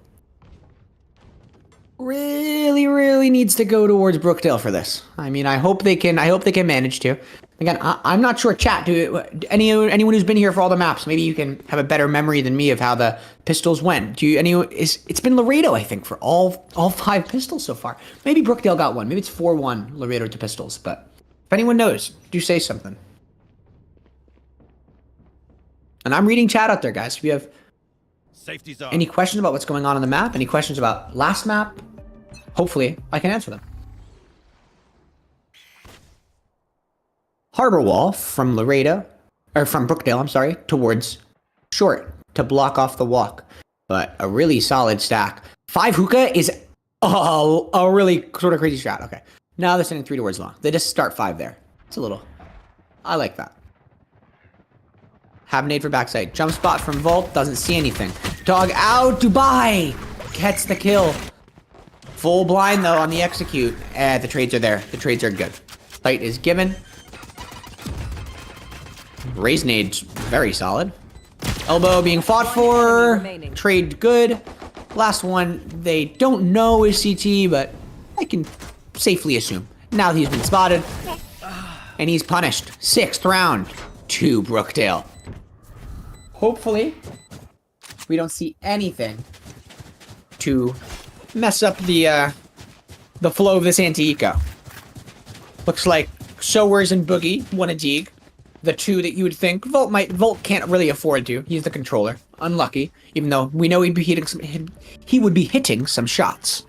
really needs to go towards Brookdale for this. I mean, I hope they can manage to. Again, I'm not sure, chat, anyone who's been here for all the maps, maybe you can have a better memory than me of how the pistols went. It's been Laredo, I think, for all 5 pistols so far. Maybe Brookdale got one. Maybe it's 4-1 Laredo to pistols, but if anyone knows, do say something. And I'm reading chat out there, guys. If you have any questions about what's going on the map, any questions about last map, hopefully I can answer them. Harbor wall from Laredo, or from Brookdale, I'm sorry, towards short to block off the walk. But a really solid stack. 5 hookah is a really sort of crazy strat. Okay. Now they're sending 3 towards long. They just start 5 there. It's a little, I like that. Have nade for backside. Jump spot from Vault, doesn't see anything. Dog out, Dubai gets the kill. Full blind though on the execute. The trades are there. The trades are good. Fight is given. Raise nade's very solid. Elbow being fought for. Trade good. Last one they don't know is CT, but I can safely assume. Now he's been spotted. And he's punished. 6th round to Brookdale. Hopefully, we don't see anything to mess up the flow of this anti-eco. Looks like Sowers and Boogie won a dig. The 2 that you would think Volt can't really afford to. He's the controller. Unlucky, even though we know he would be hitting some shots.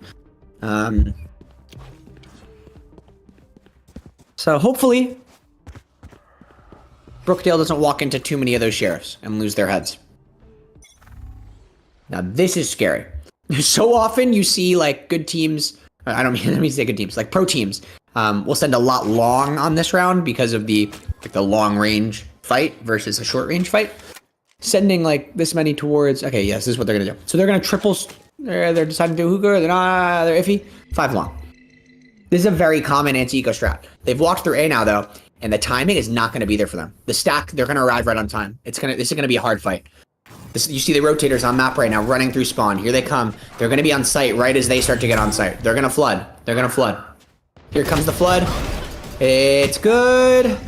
So hopefully Brookdale doesn't walk into too many of those sheriffs and lose their heads. Now this is scary. So often you see like good teams, I don't mean, let me say good teams, like pro teams, will send a lot long on this round because of the long range fight versus a short range fight. Sending like this many towards, okay, yes, this is what they're gonna do. So they're gonna triple, they're deciding to do hookah, they're iffy, 5 long. This is a very common anti-eco strat. They've walked through A now though, and the timing is not gonna be there for them. The stack, they're gonna arrive right on time. This is gonna be a hard fight. You see the rotators on map right now running through spawn. Here they come. They're gonna be on site right as they start to get on site. They're gonna flood. They're gonna flood. Here comes the flood. It's good.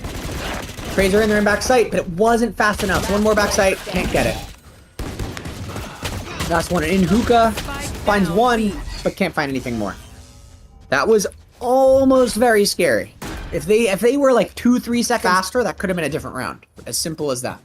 Trades are in there in back sight, but it wasn't fast enough. One more back sight, can't get it. Last one in hookah, finds 1, but can't find anything more. That was almost very scary. If they were like 2-3 seconds faster, that could have been a different round. As simple as that.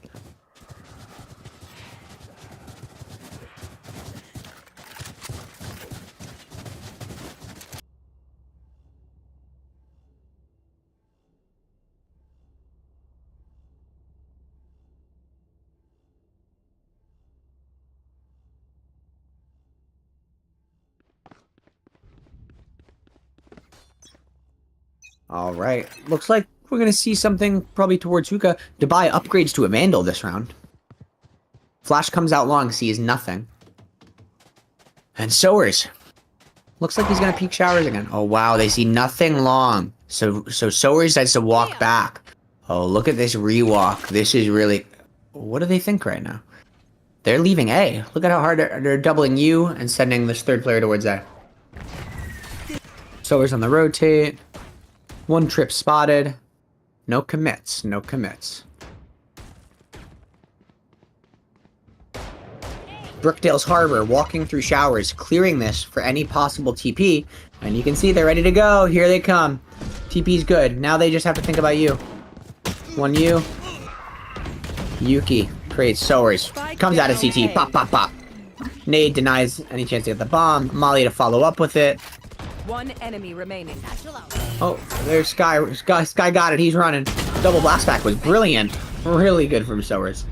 All right. Looks like we're going to see something probably towards hookah. Dubai upgrades to a Vandal this round. Flash comes out long, sees nothing. And Sowers. Looks like he's going to peek showers again. Oh, wow. They see nothing long. So Sowers decides to walk back. Oh, look at this rewalk. This is really... What do they think right now? They're leaving A. Look at how hard they're doubling U and sending this 3rd player towards A. Sowers on the rotate. 1 trip spotted. No commits. No commits. Brookdale's Harbor walking through showers, clearing this for any possible TP. And you can see they're ready to go. Here they come. TP's good. Now they just have to think about you. 1 U. Yuki creates Sowers. Comes out of CT. Pop, pop, pop. Nade denies any chance to get the bomb. Molly to follow up with it. 1 enemy remaining. Oh, there's Sky. Sky got it. He's running. Double blast back was brilliant. Really good from Sowers.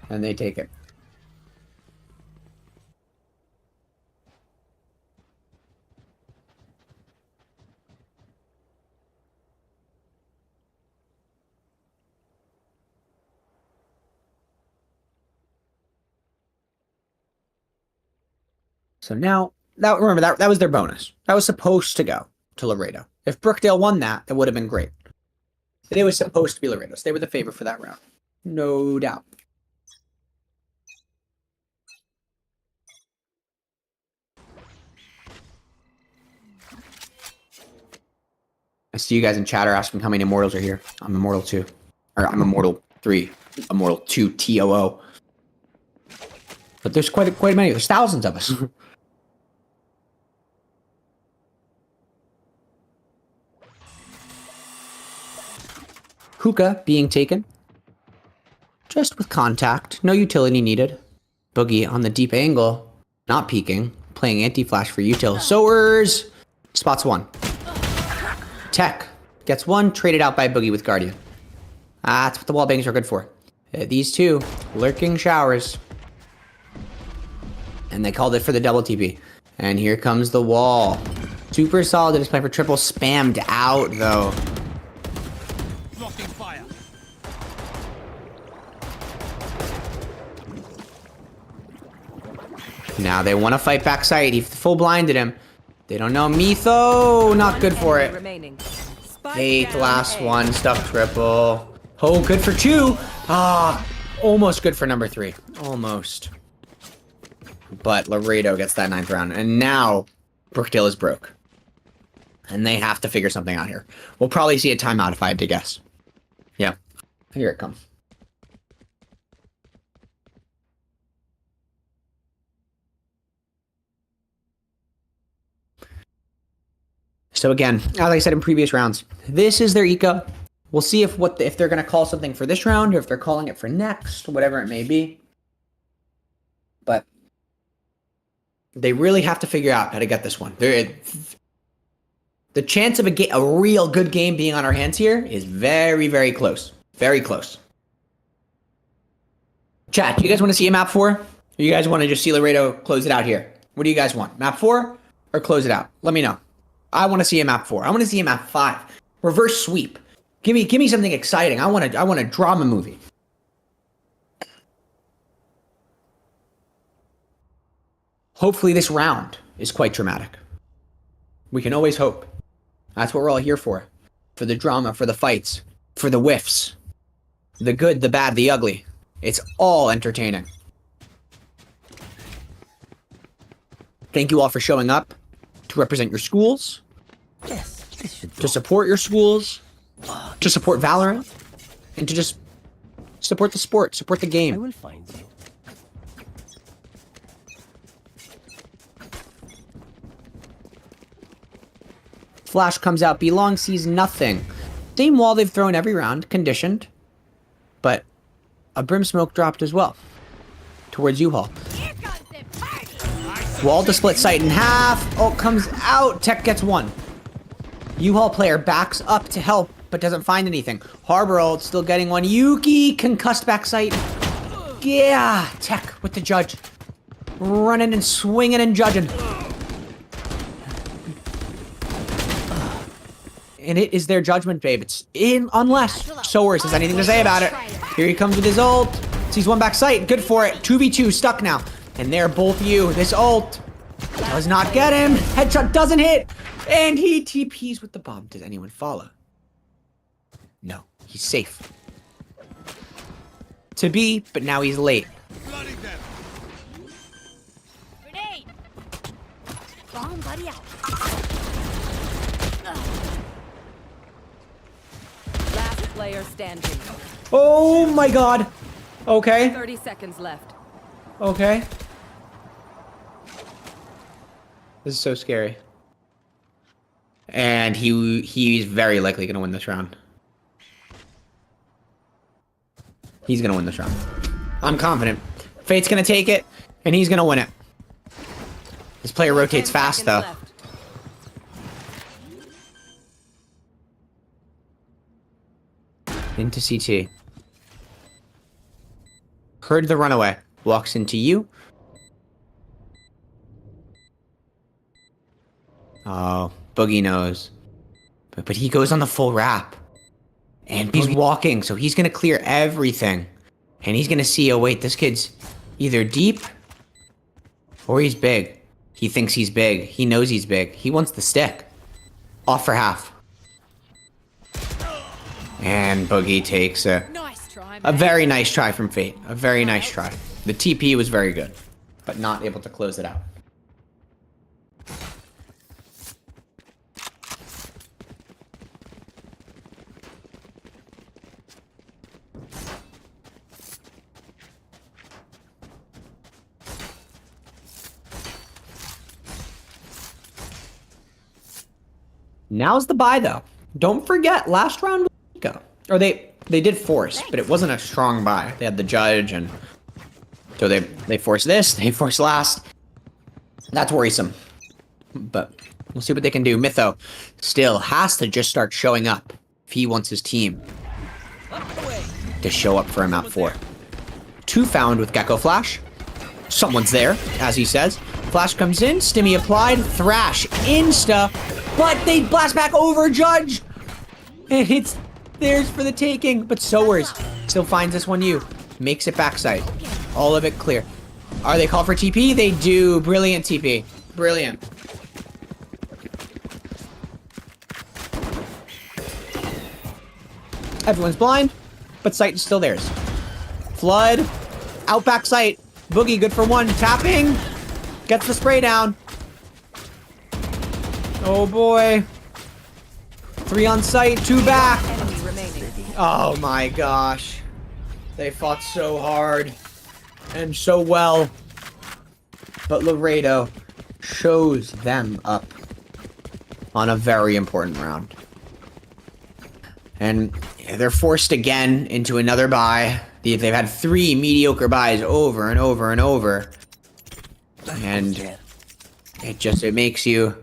And they take it. So now, remember, that was their bonus. That was supposed to go to Laredo. If Brookdale won that would have been great. But it was supposed to be Laredo. So they were the favorite for that round. No doubt. I see you guys in chat are asking how many Immortals are here. I'm Immortal 2. Or I'm Immortal 3. Immortal 2 TOO. But there's quite many. There's thousands of us. Hookah being taken. Just with contact. No utility needed. Boogie on the deep angle. Not peeking. Playing anti-flash for util. Sowers! Spots one. Tech gets one. Traded out by Boogie with Guardian. That's what the wall bangs are good for. These two. Lurking showers. And they called it for the double TP. And here comes the wall. Super solid. It's playing for triple. Spammed out, though. Blocking fire. Now they want to fight backside. He full blinded him. They don't know. Mytho. Not good for it. Remaining. Spike Fake down last A. one. Stuff triple. Oh, good for two. Ah, almost good for number three. Almost. But Laredo gets that 9th round. And now Brookdale is broke. And they have to figure something out here. We'll probably see a timeout if I had to guess. Yeah. Here it comes. So again, as I said in previous rounds, this is their eco. We'll see if they're going to call something for this round or if they're calling it for next, whatever it may be. But they really have to figure out how to get this one. The chance of a real good game being on our hands here is very, very close. Very close. Chat, do you guys want to see a map 4? Or you guys want to just see Laredo close it out here? What do you guys want? Map 4 or close it out? Let me know. I want to see a map 4. I want to see a map 5. Reverse sweep. Give me something exciting. I want a drama movie. Hopefully this round is quite dramatic. We can always hope. That's what we're all here for. For the drama, for the fights, for the whiffs. The good, the bad, the ugly. It's all entertaining. Thank you all for showing up to represent your schools, Yes, this should to support your schools, to support Valorant, and to just support the sport, support the I game. will find you. Flash comes out, Belong sees nothing. Same wall they've thrown every round, conditioned. But a brim smoke dropped as well. Towards U-Haul. Here comes the party. Wall to split sight in half. Oh, comes out. Tech gets one. U-Haul player backs up to help, but doesn't find anything. Harbor ult still getting one. Yuki concussed back sight. Yeah, Tech with the judge. Running and swinging and judging. And it is their judgment, babe. It's in, unless Sowers has anything to say about it. Here he comes with his ult. Sees one back sight. Good for it. 2v2 stuck now. And they're both you. This ult does not get him. Headshot doesn't hit. And he TPs with the bomb. Does anyone follow? No. He's safe. To be, but now he's late. Grenade. Bomb buddy out. Last player standing. Oh my god. Okay. 30 seconds left. Okay. This is so scary. And he's very likely going to win this round. He's going to win this round. I'm confident. Fate's going to take it, and he's going to win it. This player rotates 10 fast, seconds though. left. Into CT. Heard the runaway. Walks into you. Oh, Boogie knows. But he goes on the full wrap. And he's walking, so he's going to clear everything. And he's going to see, oh wait, this kid's either deep or he's big. He thinks he's big. He knows he's big. He wants the stick. Off for half. And Boogie takes Nice try, a mate. very nice try from Fate. A very nice try. The TP was very good, but not able to close it out. Now's the buy, though. Don't forget, last round was Nico. Or they did force, but it wasn't a strong buy. They had the judge, and so they forced this, they forced last. That's worrisome. But we'll see what they can do. Mytho still has to just start showing up if he wants his team to show up for him at 4. 2 found with Gecko Flash. Someone's there, as he says. Flash comes in, Stimmy applied, Thrash, Insta, but they blast back over Judge. And it's theirs for the taking, but Sowers still finds this 1U. Makes it backside. All of it clear. Are they called for TP? They do. Brilliant TP. Brilliant. Everyone's blind, but sight is still theirs. Flood. Out back sight. Boogie good for 1. Tapping. Gets the spray down. Oh boy. 3 on sight, 2 back. Enemy remaining. Oh my gosh. They fought so hard and so well. But Laredo shows them up on a very important round. And they're forced again into another bye. They've had 3 mediocre buys over and over and over. And it makes you...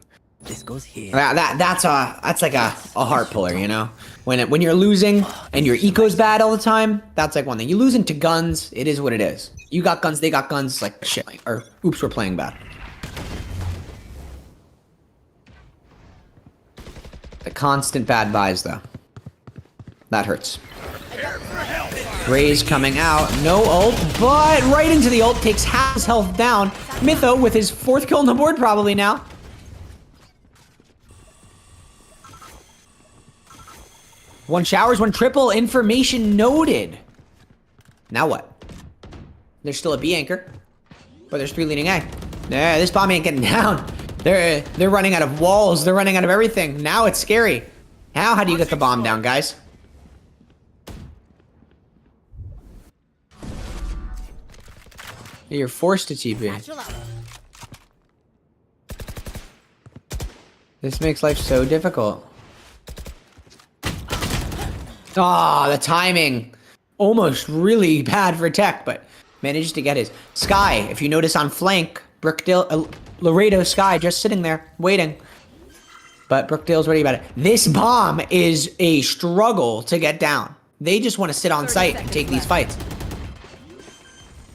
This goes here. That's like a heart puller, you know? When you're losing and your eco's bad all the time, that's like one thing. You lose into guns, it is what it is. You got guns, they got guns, like shit. Or oops, we're playing bad. The constant bad buys though. That hurts. Ray's coming out, no ult, but right into the ult, takes half his health down. Mytho with his 4th kill on the board probably now. One showers, 1 triple, information noted. Now what? There's still a B anchor, but there's 3 leading A. Yeah, this bomb ain't getting down. They're running out of walls, they're running out of everything. Now it's scary. Now how do you get the bomb down, guys? You're forced to TP. Natural out. This makes life so difficult. Ah, the timing. Almost really bad for Tech, but managed to get his. Sky, if you notice on flank, Brookdale, Laredo Sky just sitting there, waiting. But Brookdale's ready about it. This bomb is a struggle to get down. They just want to sit on site and take these fights.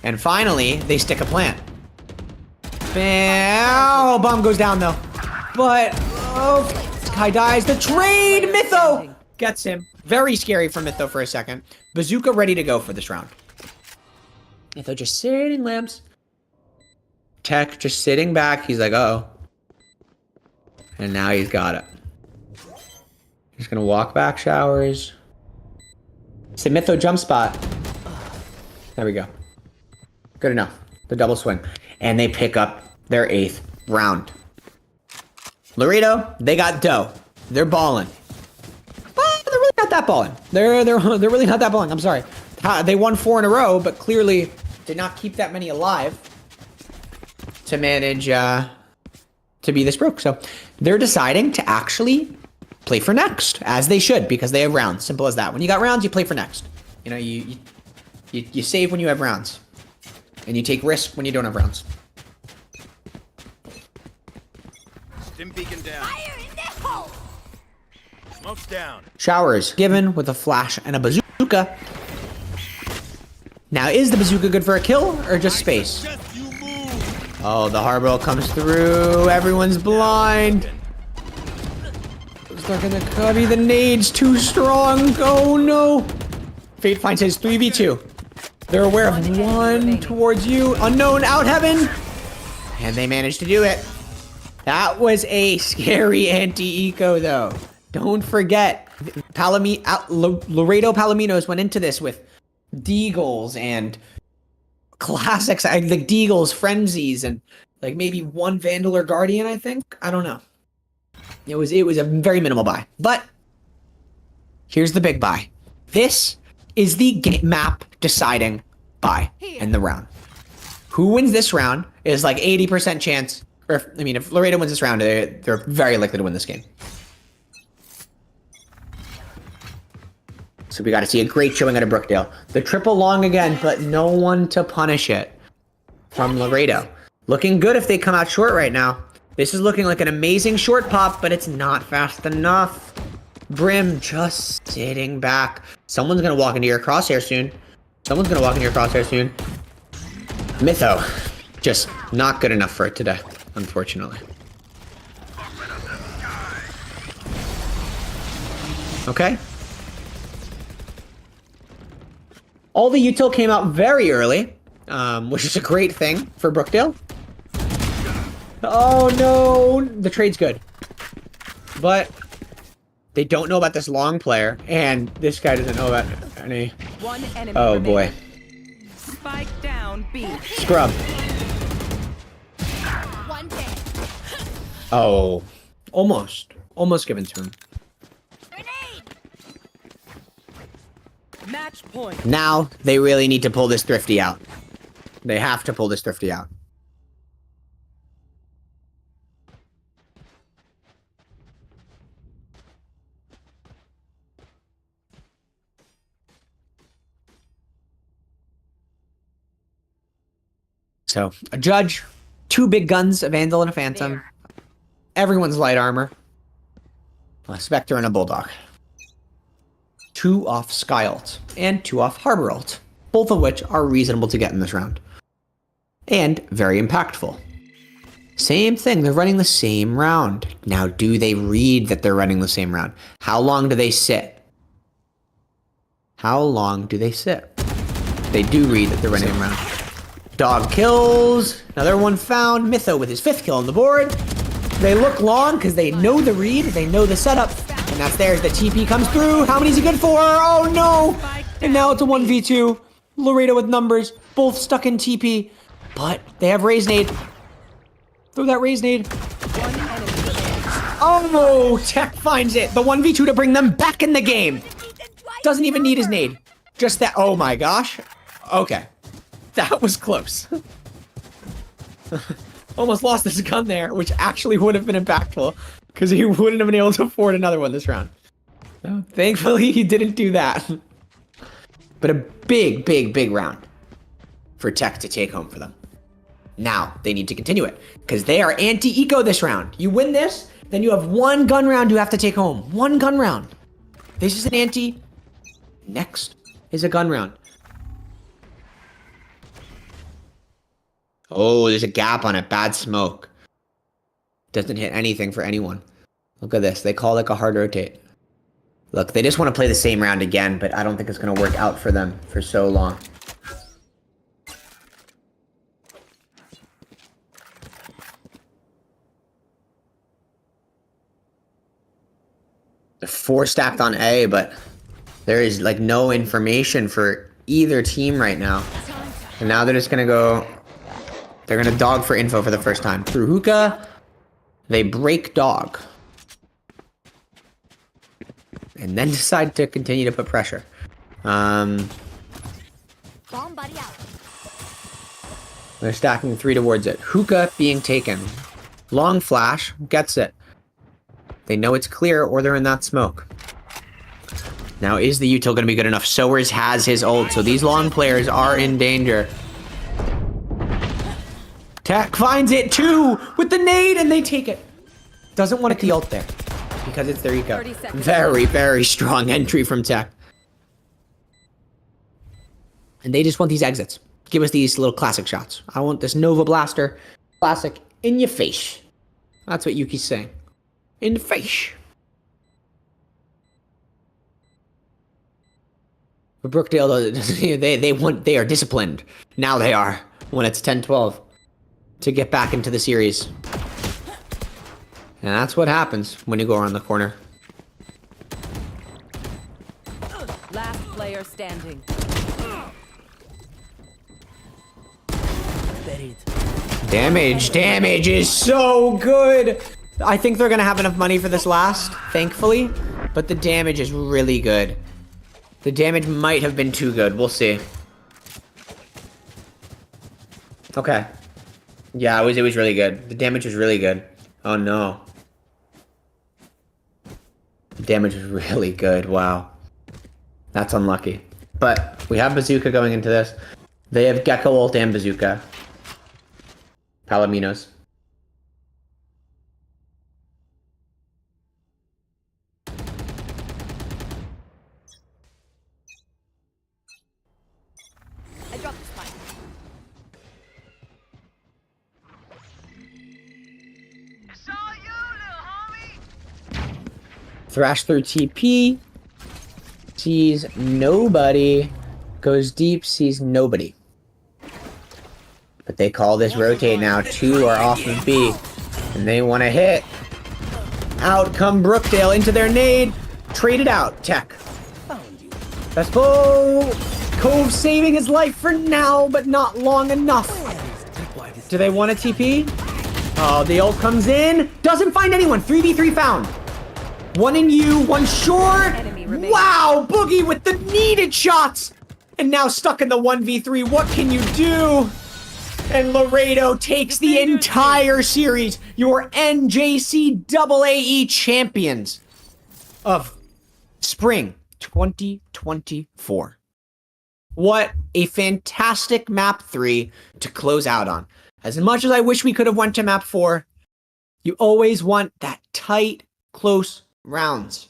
And finally, they stick a plant. Bam! Oh, bomb goes down though. But, oh, Sky dies. The trade! Mytho gets him. Very scary for Mytho for a second. Bazooka ready to go for this round. Mytho just sitting lamps. Tech just sitting back. He's like, uh-oh. And now he's got it. He's gonna walk back showers. It's a Mytho jump spot. There we go. Good enough. The double swing. And they pick up their 8th round. Laredo, they got dough. They're balling. But they're really not that balling. They're really not that balling. I'm sorry. They won 4 in a row, but clearly did not keep that many alive to manage to be this broke. So they're deciding to actually play for next, as they should, because they have rounds. Simple as that. When you got rounds, you play for next. You know, you save when you have rounds. And you take risk when you don't have rounds. Stim beacon down. Fire in the hole. Smoke's down. Showers given with a flash and a bazooka. Now, is the bazooka good for a kill or just space? Just you move. Oh, the harbor comes through. Everyone's blind. Stuck in the cubby. The nade's too strong. Oh no. Fate finds his 3v2. They're aware of 1 towards you. Unknown out heaven. And they managed to do it. That was a scary anti-eco, though. Don't forget, Laredo Palominos went into this with Deagles and classics, like Deagles, Frenzies, and like maybe one Vandal or Guardian, I think. I don't know. It was a very minimal buy. But here's the big buy. This is the map deciding buy in the round. Who wins this round is like 80% chance. Or, if Laredo wins this round, they're very likely to win this game. So we got to see a great showing out of Brookdale. The triple long again, but no one to punish it from Laredo. Looking good if they come out short right now. This is looking like an amazing short pop, but it's not fast enough. Brim just sitting back. Someone's going to walk into your crosshair soon. Mytho, just not good enough for it today, unfortunately. Okay. All the util came out very early, which is a great thing for Brookdale. Oh no, the trade's good. But they don't know about this long player, and this guy doesn't know about any. One enemy Oh boy. Spike down B. Scrub. One dead. Oh. Almost given to him. Match point. Now they really need to pull this thrifty out. They have to pull this thrifty out. So, a judge, 2 big guns, a Vandal and a Phantom. Everyone's light armor. A Spectre and a Bulldog. 2 off Sky ult, and 2 off Harbor ult, both of which are reasonable to get in this round. And very impactful. Same thing, they're running the same round. Now, do they read that they're running the same round? How long do they sit? They do read that they're running the same round. Dog kills, another one found. Mytho with his 5th kill on the board. They look long because they know the read, they know the setup. And that's theirs. The TP comes through. How many is he good for? Oh no! And now it's a 1v2. Laredo with numbers. Both stuck in TP. But they have Raise Nade. Throw that Raise Nade. Oh no! Tech finds it. The 1v2 to bring them back in the game. Doesn't even need his nade. Just that. Oh my gosh. Okay. That was close. Almost lost his gun there, which actually would have been impactful. Because he wouldn't have been able to afford another one this round. So, thankfully, he didn't do that. But a big round for Tech to take home for them. Now, they need to continue it. Because they are anti-eco this round. You win this, then you have 1 gun round you have to take home. 1 gun round. This is an anti. Next is a gun round. Oh, there's a gap on it. Bad smoke. Doesn't hit anything for anyone. Look at this. They call like a hard rotate. Look, they just want to play the same round again, but I don't think it's going to work out for them for so long. They're 4 stacked on A, but there is like no information for either team right now. And now they're just going to go... They're going to dog for info for the first time. Through hookah, they break dog. And then decide to continue to put pressure. Bomb buddy out. They're stacking 3 towards it. Hookah being taken. Long flash, gets it. They know it's clear or they're in that smoke. Now, is the util going to be good enough? Sowers has his ult, so these long players are in danger. Tech finds it too with the nade and they take it. Doesn't want to the ult there because it's their eco. Very strong entry from Tech. And they just want these exits. Give us these little classic shots. I want this Nova Blaster classic in your face. That's what Yuki's saying. In the face. But Brookdale, they are disciplined. Now they are when it's 10-12. to get back into the series. And that's what happens when you go around the corner. Last player standing. Buried. Damage is so good. I think they're gonna have enough money for this last, thankfully, but the damage is really good. The damage might have been too good. We'll see. Okay. Yeah, it was really good. The damage was really good. Oh no. The damage was really good. Wow. That's unlucky. But we have Bazooka going into this. They have Gecko ult and Bazooka. Palominos. I dropped the spike. Thrash through TP. Sees nobody. Goes deep, sees nobody. But they call this rotate now. 2 are off of B. And they want to hit. Out come Brookdale into their nade. Traded out. Tech. Best full. Cove saving his life for now, but not long enough. Do they want a TP? Oh, the ult comes in. Doesn't find anyone. 3v3 found. One in you, one short. Enemy remaining. Wow, Boogie with the needed shots. And now stuck in the 1v3. What can you do? And Laredo takes the entire series. Your NJCAA champions of spring 2024. What a fantastic map 3 to close out on. As much as I wish we could have went to map 4, you always want that tight, close rounds.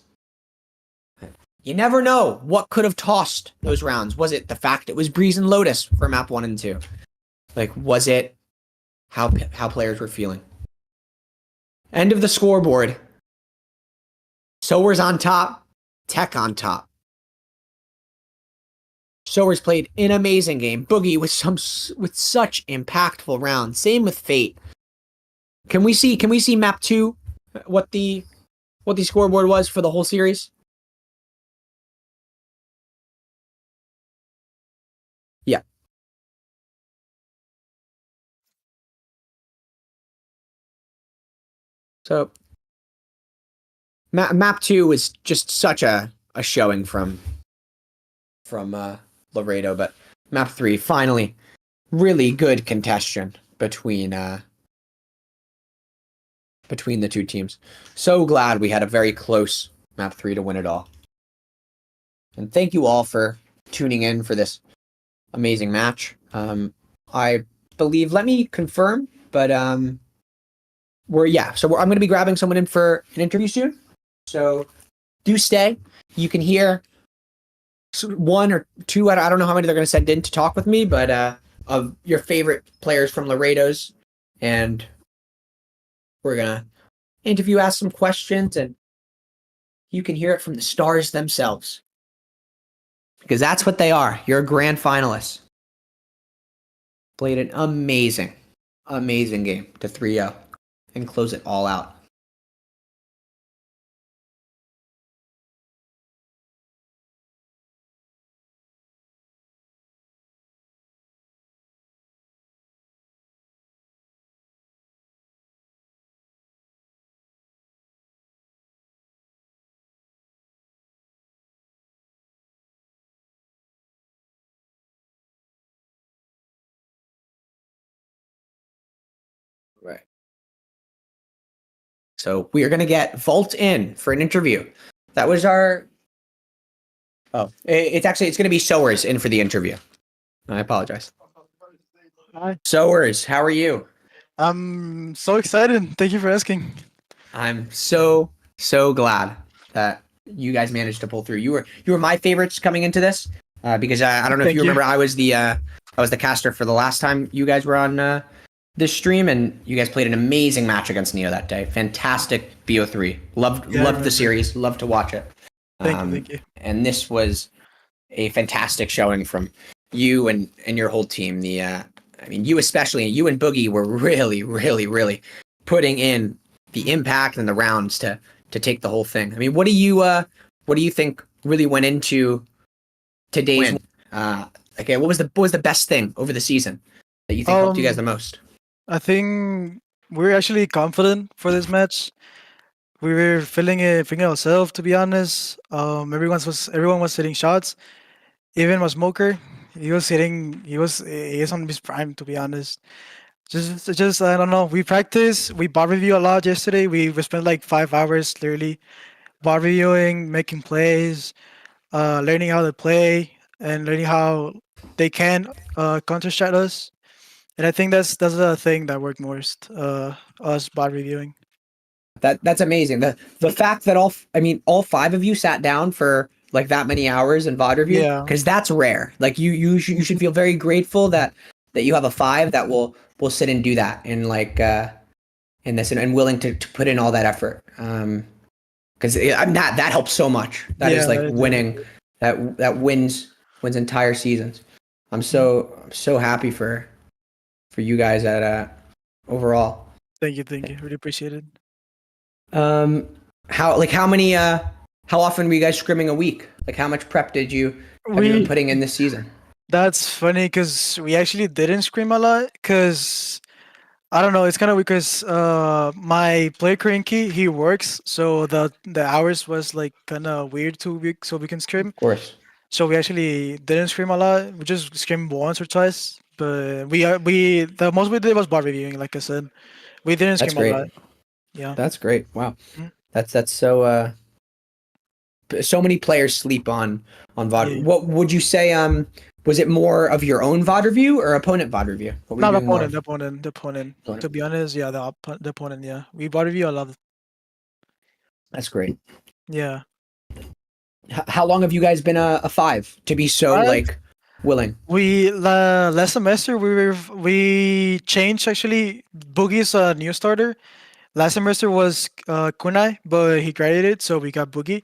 You never know what could have tossed those rounds. Was it the fact it was Breeze and Lotus for map 1 and 2? Like, was it how players were feeling? End of the scoreboard. Sower's on top. Tech on top. Sower's played an amazing game. Boogie with such impactful rounds. Same with Fate. Can we see map 2? What the scoreboard was for the whole series? Yeah. So map 2 was just such a showing from Laredo, but map 3 finally really good contention between the two teams. So glad we had a very close map 3 to win it all. And thank you all for tuning in for this amazing match. I believe, let me confirm, but I'm going to be grabbing someone in for an interview soon. So do stay. You can hear 1 or 2, I don't know how many they're going to send in to talk with me, but of your favorite players from Laredo's, and we're going to interview, ask some questions, and you can hear it from the stars themselves. Because that's what they are. You're a grand finalist. Played an amazing game to 3-0 and close it all out. Right. So we are going to get Volt in for an interview. That was our... Oh, it's going to be Sowers in for the interview. I apologize. Hi. Sowers, how are you? I'm so excited. Thank you for asking. I'm so glad that you guys managed to pull through. You were my favorites coming into this because I don't know if Thank you you. remember, I was the caster for the last time you guys were on this stream, and you guys played an amazing match against Neo that day. Fantastic BO3. Loved the series. Loved to watch it. Thank you. And this was a fantastic showing from you and your whole team. The I mean, you especially, you and Boogie were really, really, really putting in the impact and the rounds to take the whole thing. I mean, what do you think really went into today's win? Okay, what was the best thing over the season that you think helped you guys the most? I think we're actually confident for this match. We were feeling ourselves, to be honest. Everyone was hitting shots. Even my smoker, he is on his prime, to be honest. Just I don't know. We practiced. We bar review a lot yesterday. We spent like 5 hours literally bar reviewing, making plays, learning how to play, and learning how they can counter strat us. And I think that's the thing that worked most. Us bar reviewing. That's amazing. The fact that all 5 of you sat down for like that many hours in VOD review, Yeah. because that's rare. Like you should feel very grateful that you have a 5 that will sit and do that and like in this and willing to put in all that effort. Because that helps so much. That is like winning. That wins entire seasons. I'm so happy for you guys at overall. Thank you. Really appreciate it. How often were you guys scrimming a week? Like how much prep have you been putting in this season? That's funny because we actually didn't scream a lot because I don't know. It's kind of because my player Cranky, he works, so the hours was like kind of weird so we can scream. Of course. So we actually didn't scream a lot. We just screamed once or twice. But the most we did was bar reviewing, like I said. We didn't That's scream great. a lot. Yeah. That's great. Wow. Mhm. That's so many players sleep on VOD. Yeah. What would you say? Was it more of your own VOD review or opponent VOD review? What were Not you doing more opponent, of? opponent, opponent. Opponent. To be honest, yeah, the opponent, yeah. We bar review a lot. That's great. Yeah. How long have you guys been a 5 to be so Five? like willing? We last semester we changed actually. Boogie's a new starter. Last semester was Kunai, but he graduated, so we got Boogie,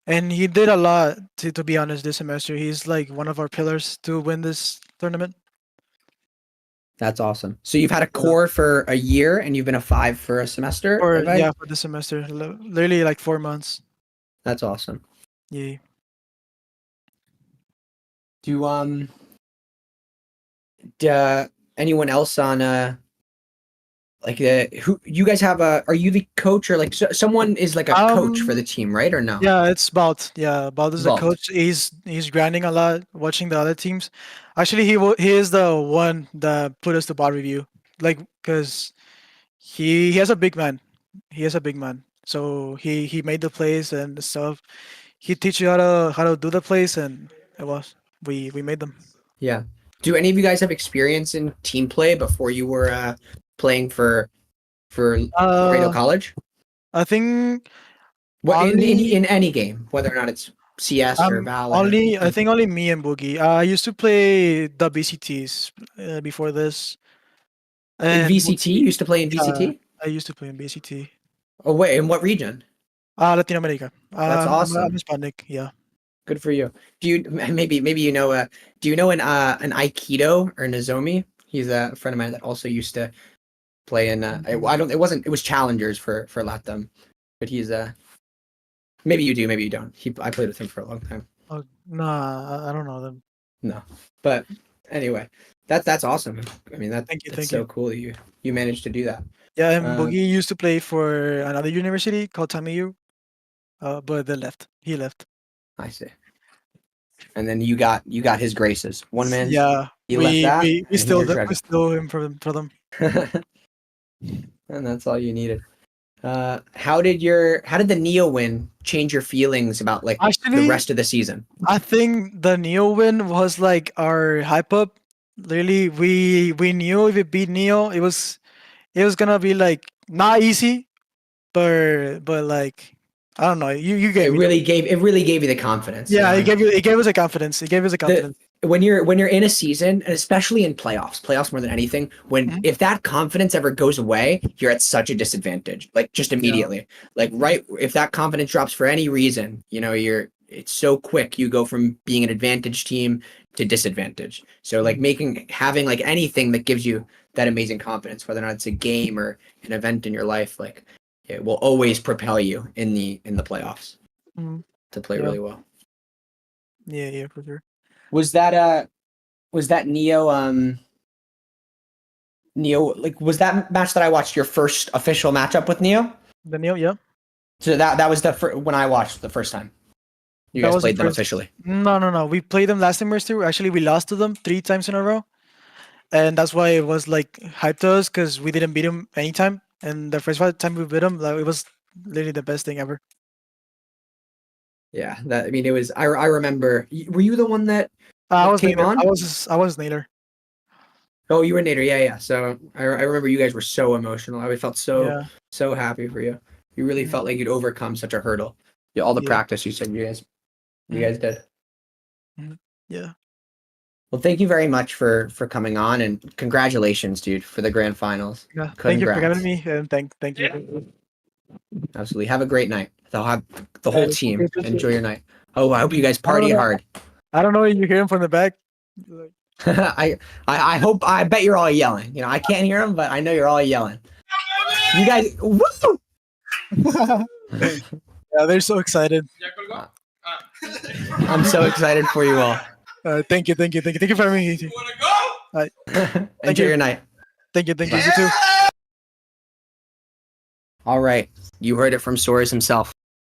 and he did a lot. To be honest, this semester he's like one of our pillars to win this tournament. That's awesome. So you've had a core for a year and you've been a 5 for a semester? For this semester, literally like 4 months. That's awesome. Yeah. Do anyone else on who you guys have are you the coach or like someone is like a coach for the team, right? Or no? Yeah, it's Balt. Yeah, Balt is the Balt. coach. He's grinding a lot, watching the other teams. Actually, he is the one that put us to bot review, like because he has a big man. He has a big man, so he made the plays and stuff. He teach you how to do the plays, and we made them. Yeah. Do any of you guys have experience in team play before you were playing for Laredo College? I think What in only- any game, whether or not it's CS or Valorant? I think only me and Boogie. I used to play the BCTs before this. In And VCT? You used to play in VCT? I used to play in BCT. Oh wait, in what region? Latin America. That's awesome. I'm Hispanic. Yeah. Good for you. Do you maybe you know do you know an Aikido or Nozomi? He's a friend of mine that also used to play in it was challengers for Latam, but he's maybe you do, maybe you don't. I played with him for a long time. Oh, nah, I don't know them. No. But anyway, that's awesome. I mean that's Thank so you. cool that you managed to do that. Yeah, and Boogie used to play for another university called Tamiyu, but he left. I see. And then you got his graces. One man. Yeah, he left that. we still him for them. And that's all you needed. How did the Neo win change your feelings about like Actually, the rest of the season? I think the Neo win was like our hype up. Literally, we knew if it beat Neo, it was gonna be like not easy, but like I don't know. You gave It really gave you the confidence. yeah, you know? it gave us a confidence. It gave us a confidence. When you're in a season, and especially in playoffs more than anything, if that confidence ever goes away, you're at such a disadvantage. Like just immediately, like right if that confidence drops for any reason, you know it's so quick. You go from being an advantage team to disadvantage. So like having like anything that gives you that amazing confidence, whether or not it's a game or an event in your life, like it will always propel you in the playoffs Mhm. to play Yeah. really well. Yeah, for sure. Was that Neo, like, was that match that I watched your first official matchup with Neo? The Neo, yeah. So that was when I watched the first time. You That guys was the played them first- officially. No. We played them last semester. Actually, we lost to them 3 times in a row, and that's why it was like hyped to us because we didn't beat them anytime. And the time we beat them, like, it was literally the best thing ever. Yeah, it was. I remember. Were you the one that I was came Nader. on? I was Nader. Oh, you were Nader. Yeah. So I remember you guys were so emotional. I felt Yeah. so happy for you. You really Mhm. felt like you'd overcome such a hurdle. Yeah, all the Yeah. practice you said you guys did. Yeah. Well, thank you very much for coming on, and congratulations, dude, for the grand finals. Yeah. Thank you for Congrats. having me, and thank you. Absolutely. Have a great night. They'll have the whole Yeah, team. appreciate it. Enjoy your night. Oh, I hope you guys party know. hard. I don't know if you hear him from the back. Like, I hope. I bet you're all yelling. I can't hear them, but I know you're all yelling. You guys, woo! yeah, they're so excited. I'm so excited for you all. Thank you for having me. Enjoy your night. Thank you. You too. All right. You heard it from Soares himself.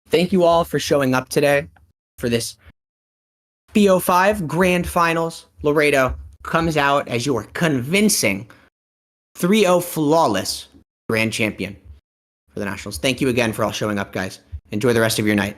Thank you all for showing up today for this BO5 Grand Finals. Laredo comes out as your convincing 3-0 flawless grand champion for the Nationals. Thank you again for all showing up, guys. Enjoy the rest of your night.